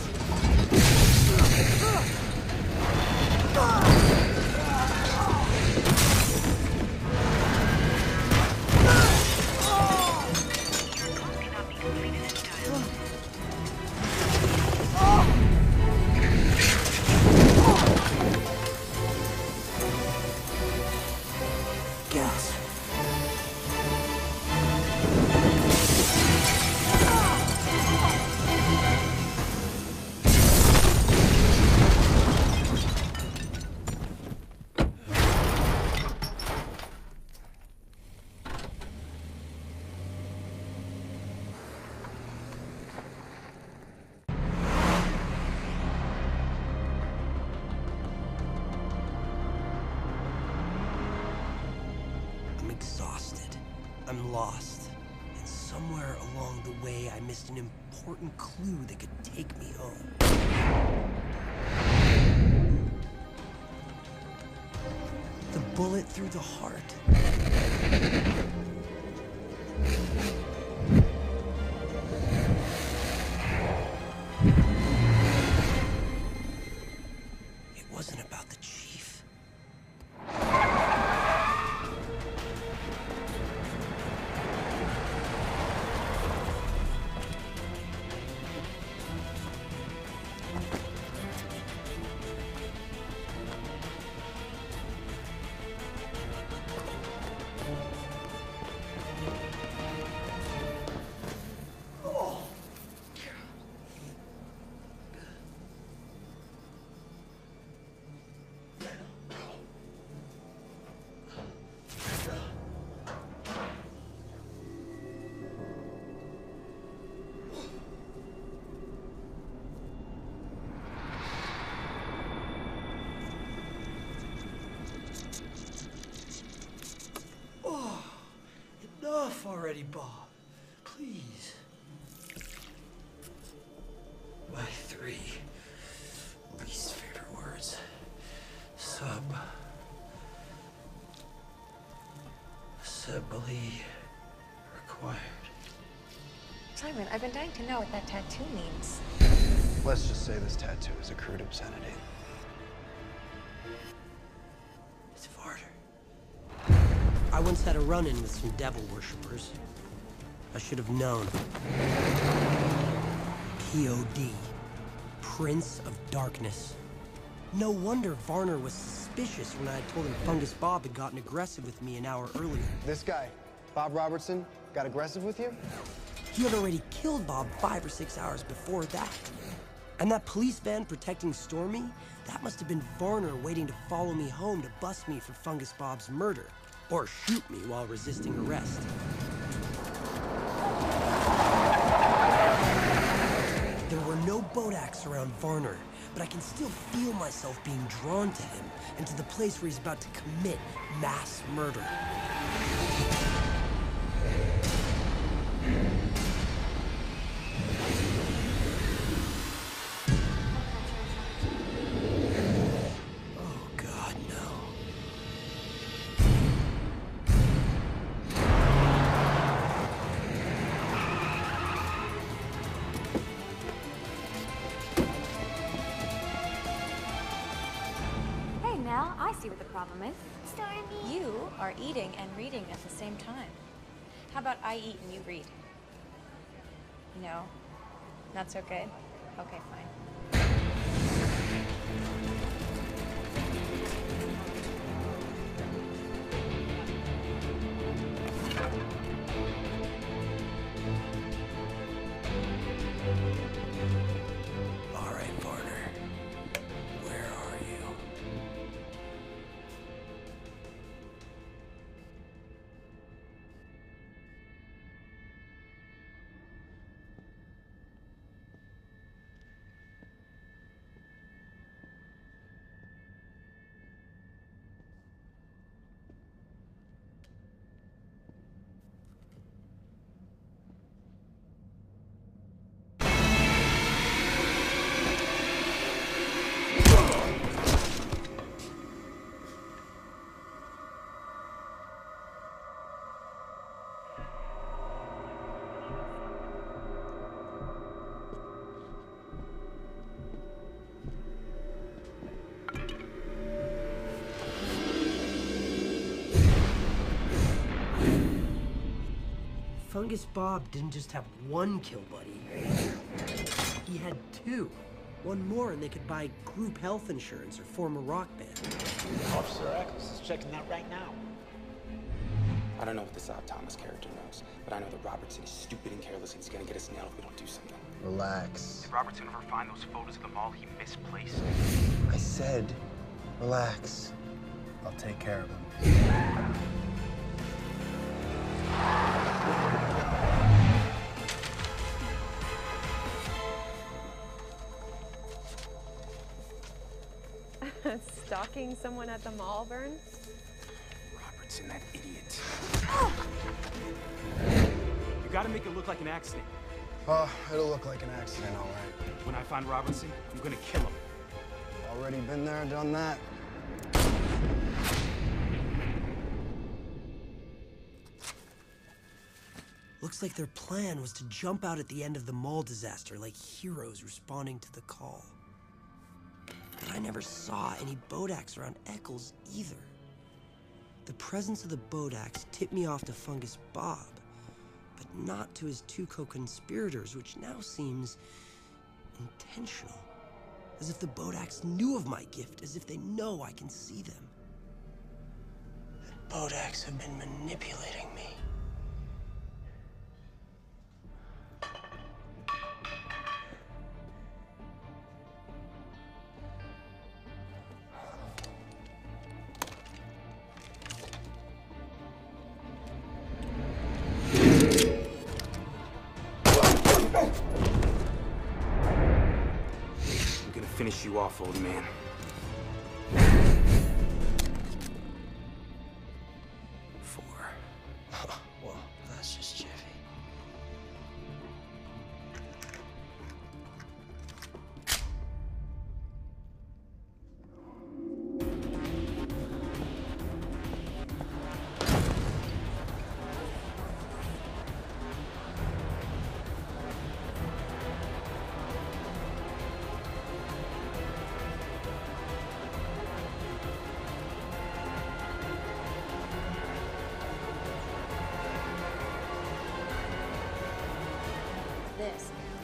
I'm lost, and somewhere along the way I missed an important clue that could take me home. The bullet through the heart. It wasn't about the chief. already, Bob. Please. My 3 least favorite words. Assembly required. Simon, I've been dying to know what that tattoo means. Let's just say this tattoo is a crude obscenity. It's Varder. I once had a run-in with some devil worshippers. I should have known. P.O.D. Prince of Darkness. No wonder Varner was suspicious when I told him Fungus Bob had gotten aggressive with me an hour earlier. This guy, Bob Robertson, got aggressive with you? He had already killed Bob 5 or 6 hours before that. And that police van protecting Stormy, that must have been Varner waiting to follow me home to bust me for Fungus Bob's murder. Or shoot me while resisting arrest. There were no Bodaks around Varner, but I can still feel myself being drawn to him and to the place where he's about to commit mass murder. Oh, God, no. Hey, Nell, I see what the problem is. You are eating and reading at the same time. How about I eat and you read? No? Not so good? Okay, fine. All right, Varner. Where are you? Fungus Bob didn't just have one kill buddy. He had 2. One more and they could buy group health insurance or form a rock band. Officer Eccles is checking that right now. I don't know what this Thomas character knows, but I know that Robertson is stupid and careless and he's gonna get us nailed if we don't do something. Relax. Did Robertson ever find those photos of the mall he misplaced? I said, relax. I'll take care of him. Stalking someone at the mall, Vern? Robertson, that idiot. You gotta make it look like an accident. Oh, it'll look like an accident, all right. When I find Robertson, I'm gonna kill him. Already been there, done that. Looks like their plan was to jump out at the end of the mall disaster like heroes responding to the call. But I never saw any Bodaks around Eccles either. The presence of the Bodaks tipped me off to Fungus Bob, but not to his 2 co-conspirators, which now seems intentional. As if the Bodaks knew of my gift, as if they know I can see them. The Bodaks have been manipulating me. Finish you off, old man. Well, that's just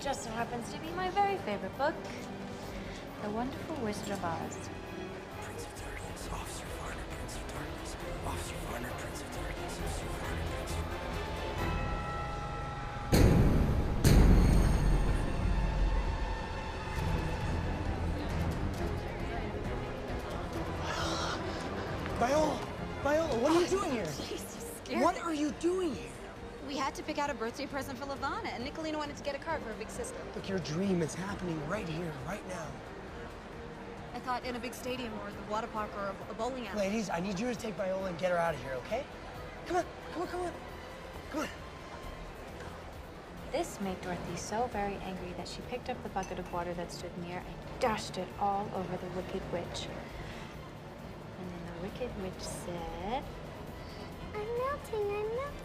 just so happens to be my very favorite book, The Wonderful Wizard of Oz. Prince of Darkness, Officer Varner, Prince of Darkness, Officer Varner, Prince of Darkness, Officer Varner, Prince of Viola, what are you doing here? Jesus, scared What me. are you doing here? We had to pick out a birthday present for Lavana, and Nicolina wanted to get a card for her big sister. Look, your dream is happening right here, right now. I thought in a big stadium or the water park or a bowling alley. Ladies, I need you to take Viola and get her out of here, okay? Come on, come on, come on. Come on. This made Dorothy so very angry that she picked up the bucket of water that stood near and dashed it all over the Wicked Witch. And then the Wicked Witch said, I'm melting, I'm melting.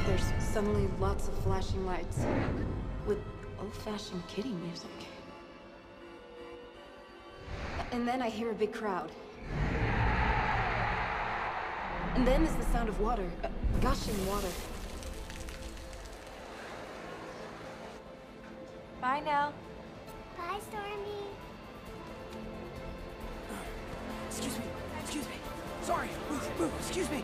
There's suddenly lots of flashing lights with old-fashioned kiddie music. And then I hear a big crowd. And then there's the sound of water, gushing water. Bye now. Bye, Stormy. Excuse me, excuse me. Sorry, move, excuse me.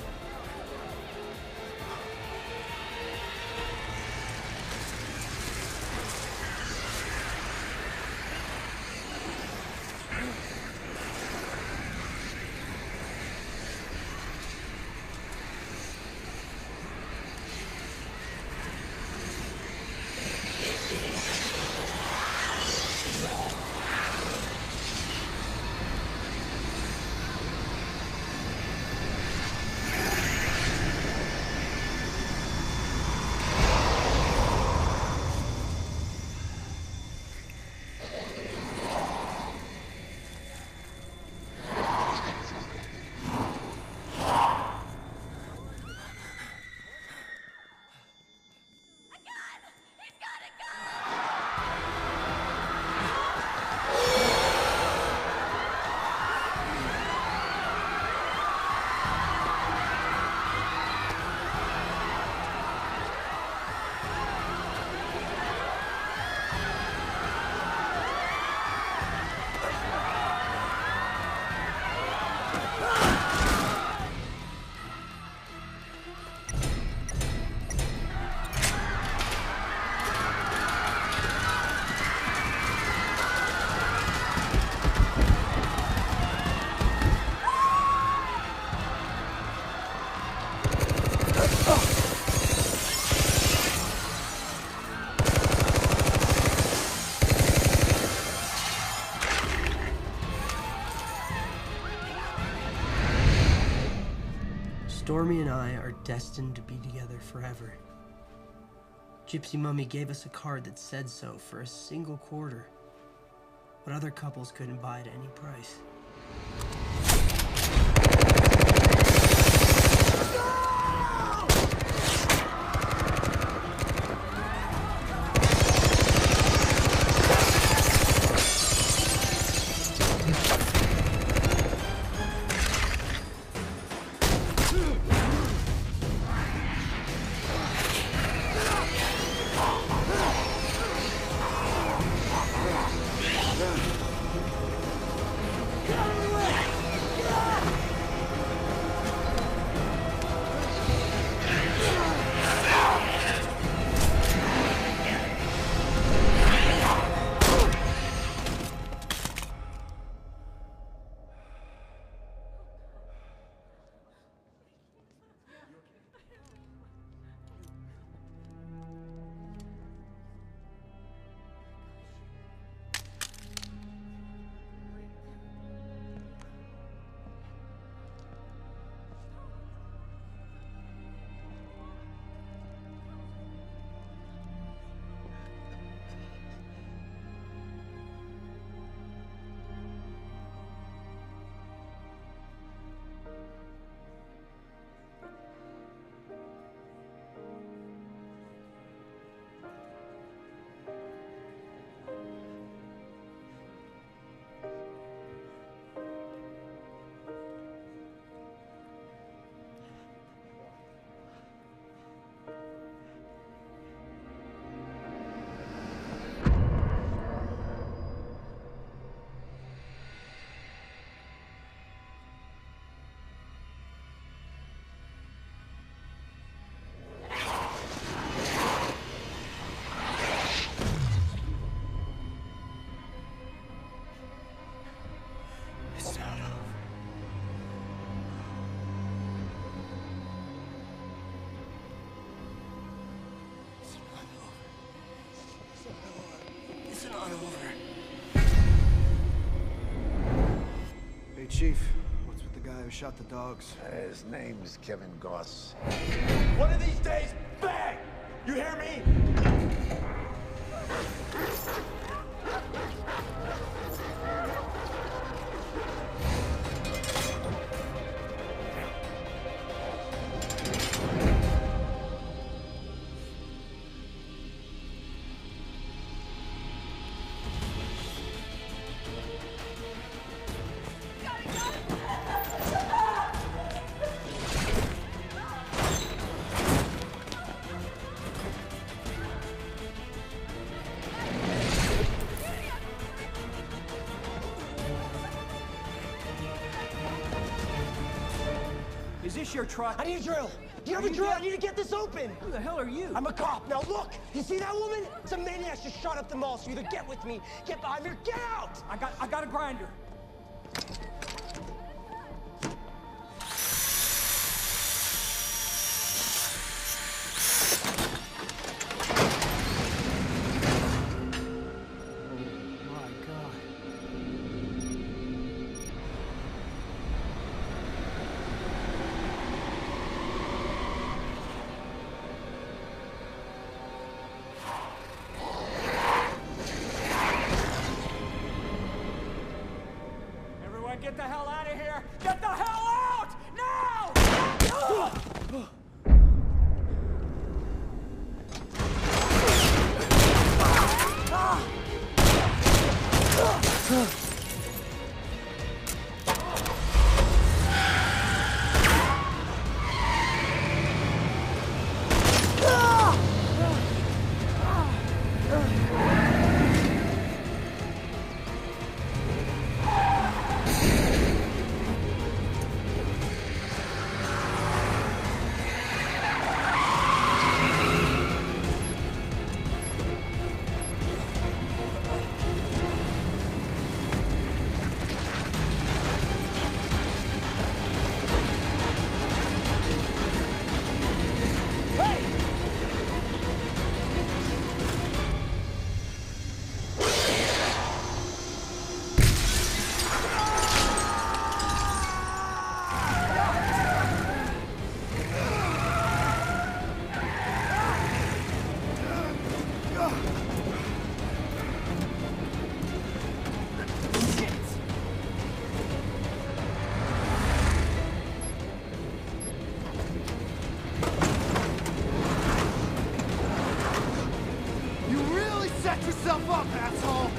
Stormy and I are destined to be together forever. Gypsy Mummy gave us a card that said so for a single quarter. What other couples couldn't buy at any price. Get out of the way! Start over. Hey, Chief. What's with the guy who shot the dogs? His name's Kevin Goss. One of these days, bang! You hear me? Is this your truck? I need a drill. Do you have a drill? I need to get this open. Who the hell are you? I'm a cop. Now look, you see that woman? It's a maniac just shot up the mall. So either get with me, get behind me, or get out. I got a grinder. Get the hell out of here! Get the hell out! Now! yourself up, asshole!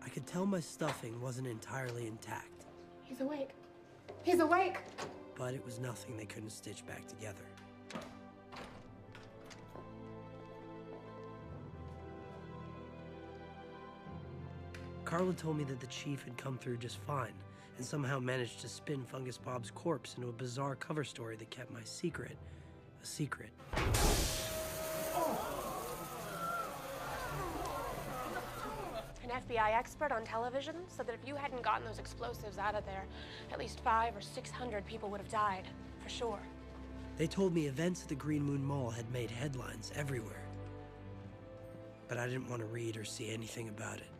I could tell my stuffing wasn't entirely intact. He's awake. He's awake! But it was nothing they couldn't stitch back together. Carla told me that the chief had come through just fine, and somehow managed to spin Fungus Bob's corpse into a bizarre cover story that kept my secret a secret. And FBI expert on television said that if you hadn't gotten those explosives out of there, at least 500 or 600 people would have died, for sure. They told me events at the Green Moon Mall had made headlines everywhere. But I didn't want to read or see anything about it.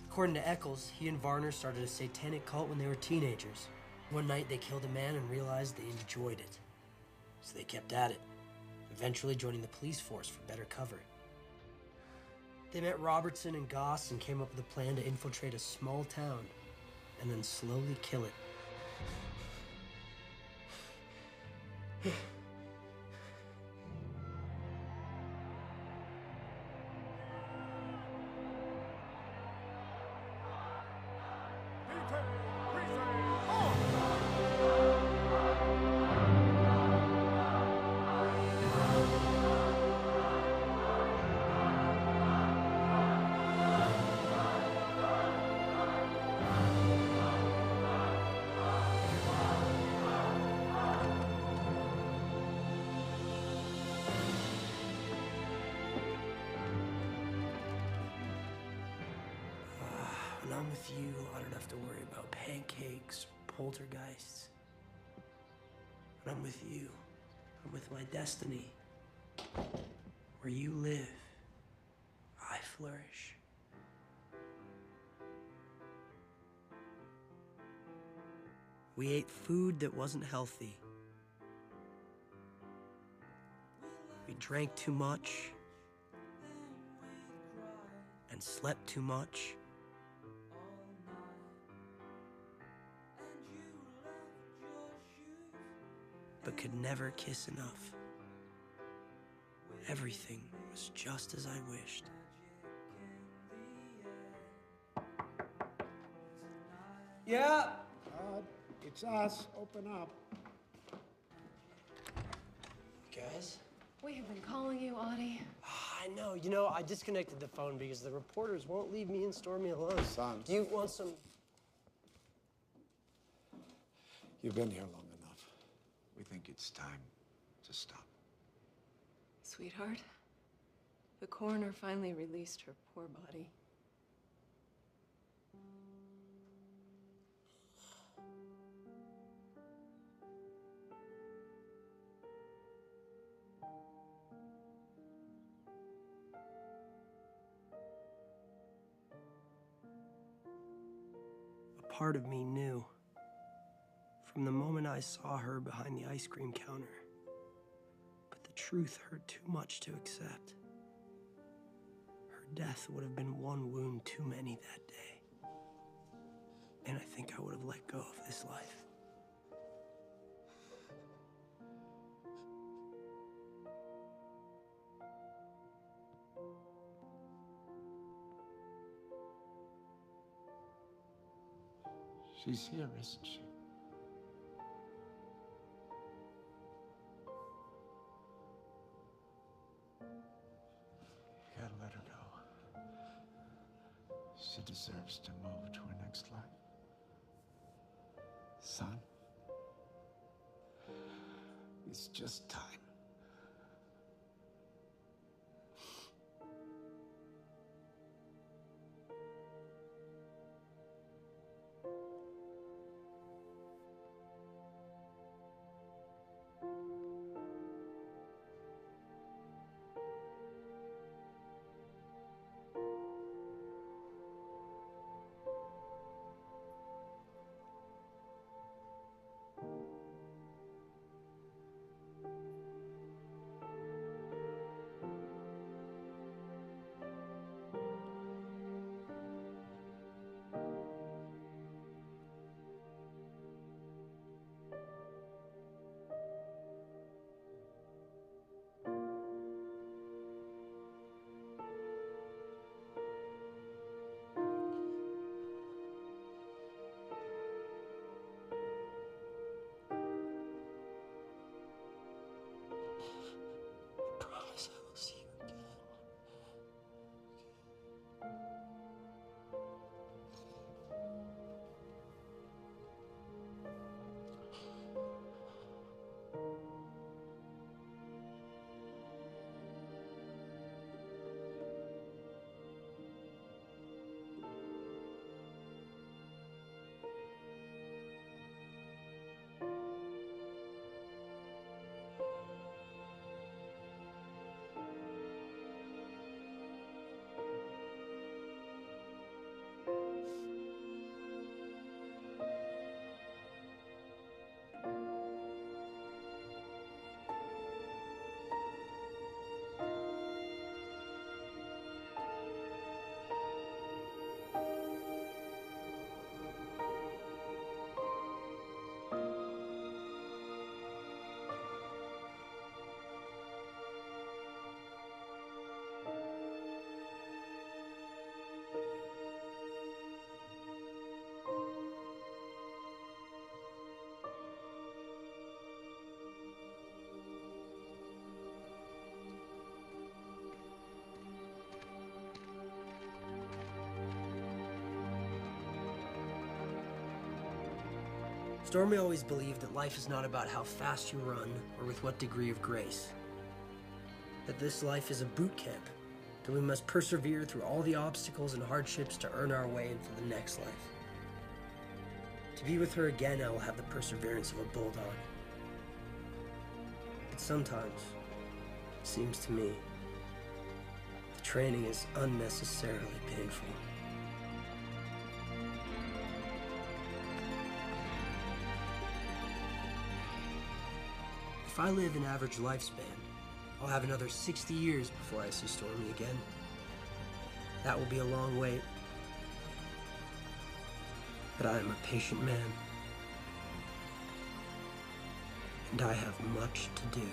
According to Eccles, he and Varner started a satanic cult when they were teenagers. One night they killed a man and realized they enjoyed it. So they kept at it, eventually joining the police force for better cover. They met Robertson and Goss and came up with a plan to infiltrate a small town and then slowly kill it. When I'm with you, I don't have to worry about pancakes, poltergeists. When I'm with you, I'm with my destiny. Where you live, I flourish. We ate food that wasn't healthy. We drank too much and slept too much. But could never kiss enough. Everything was just as I wished. Yeah? It's us. Open up. Guys? We have been calling you, Audie. I know. You know, I disconnected the phone because the reporters won't leave me and Stormy alone. Son. Do you want some? You've been here long enough. We think it's time to stop. Sweetheart, the coroner finally released her poor body. A part of me knew from the moment I saw her behind the ice cream counter. But the truth hurt too much to accept. Her death would have been one wound too many that day. And I think I would have let go of this life. She's here, isn't she? You gotta let her go. She deserves to move to her next life. Son, it's just time. Stormy always believed that life is not about how fast you run or with what degree of grace. That this life is a boot camp, that we must persevere through all the obstacles and hardships to earn our way into the next life. To be with her again, I will have the perseverance of a bulldog. But sometimes, it seems to me, the training is unnecessarily painful. If I live an average lifespan, I'll have another 60 years before I see Stormy again. That will be a long wait. But I am a patient man. And I have much to do.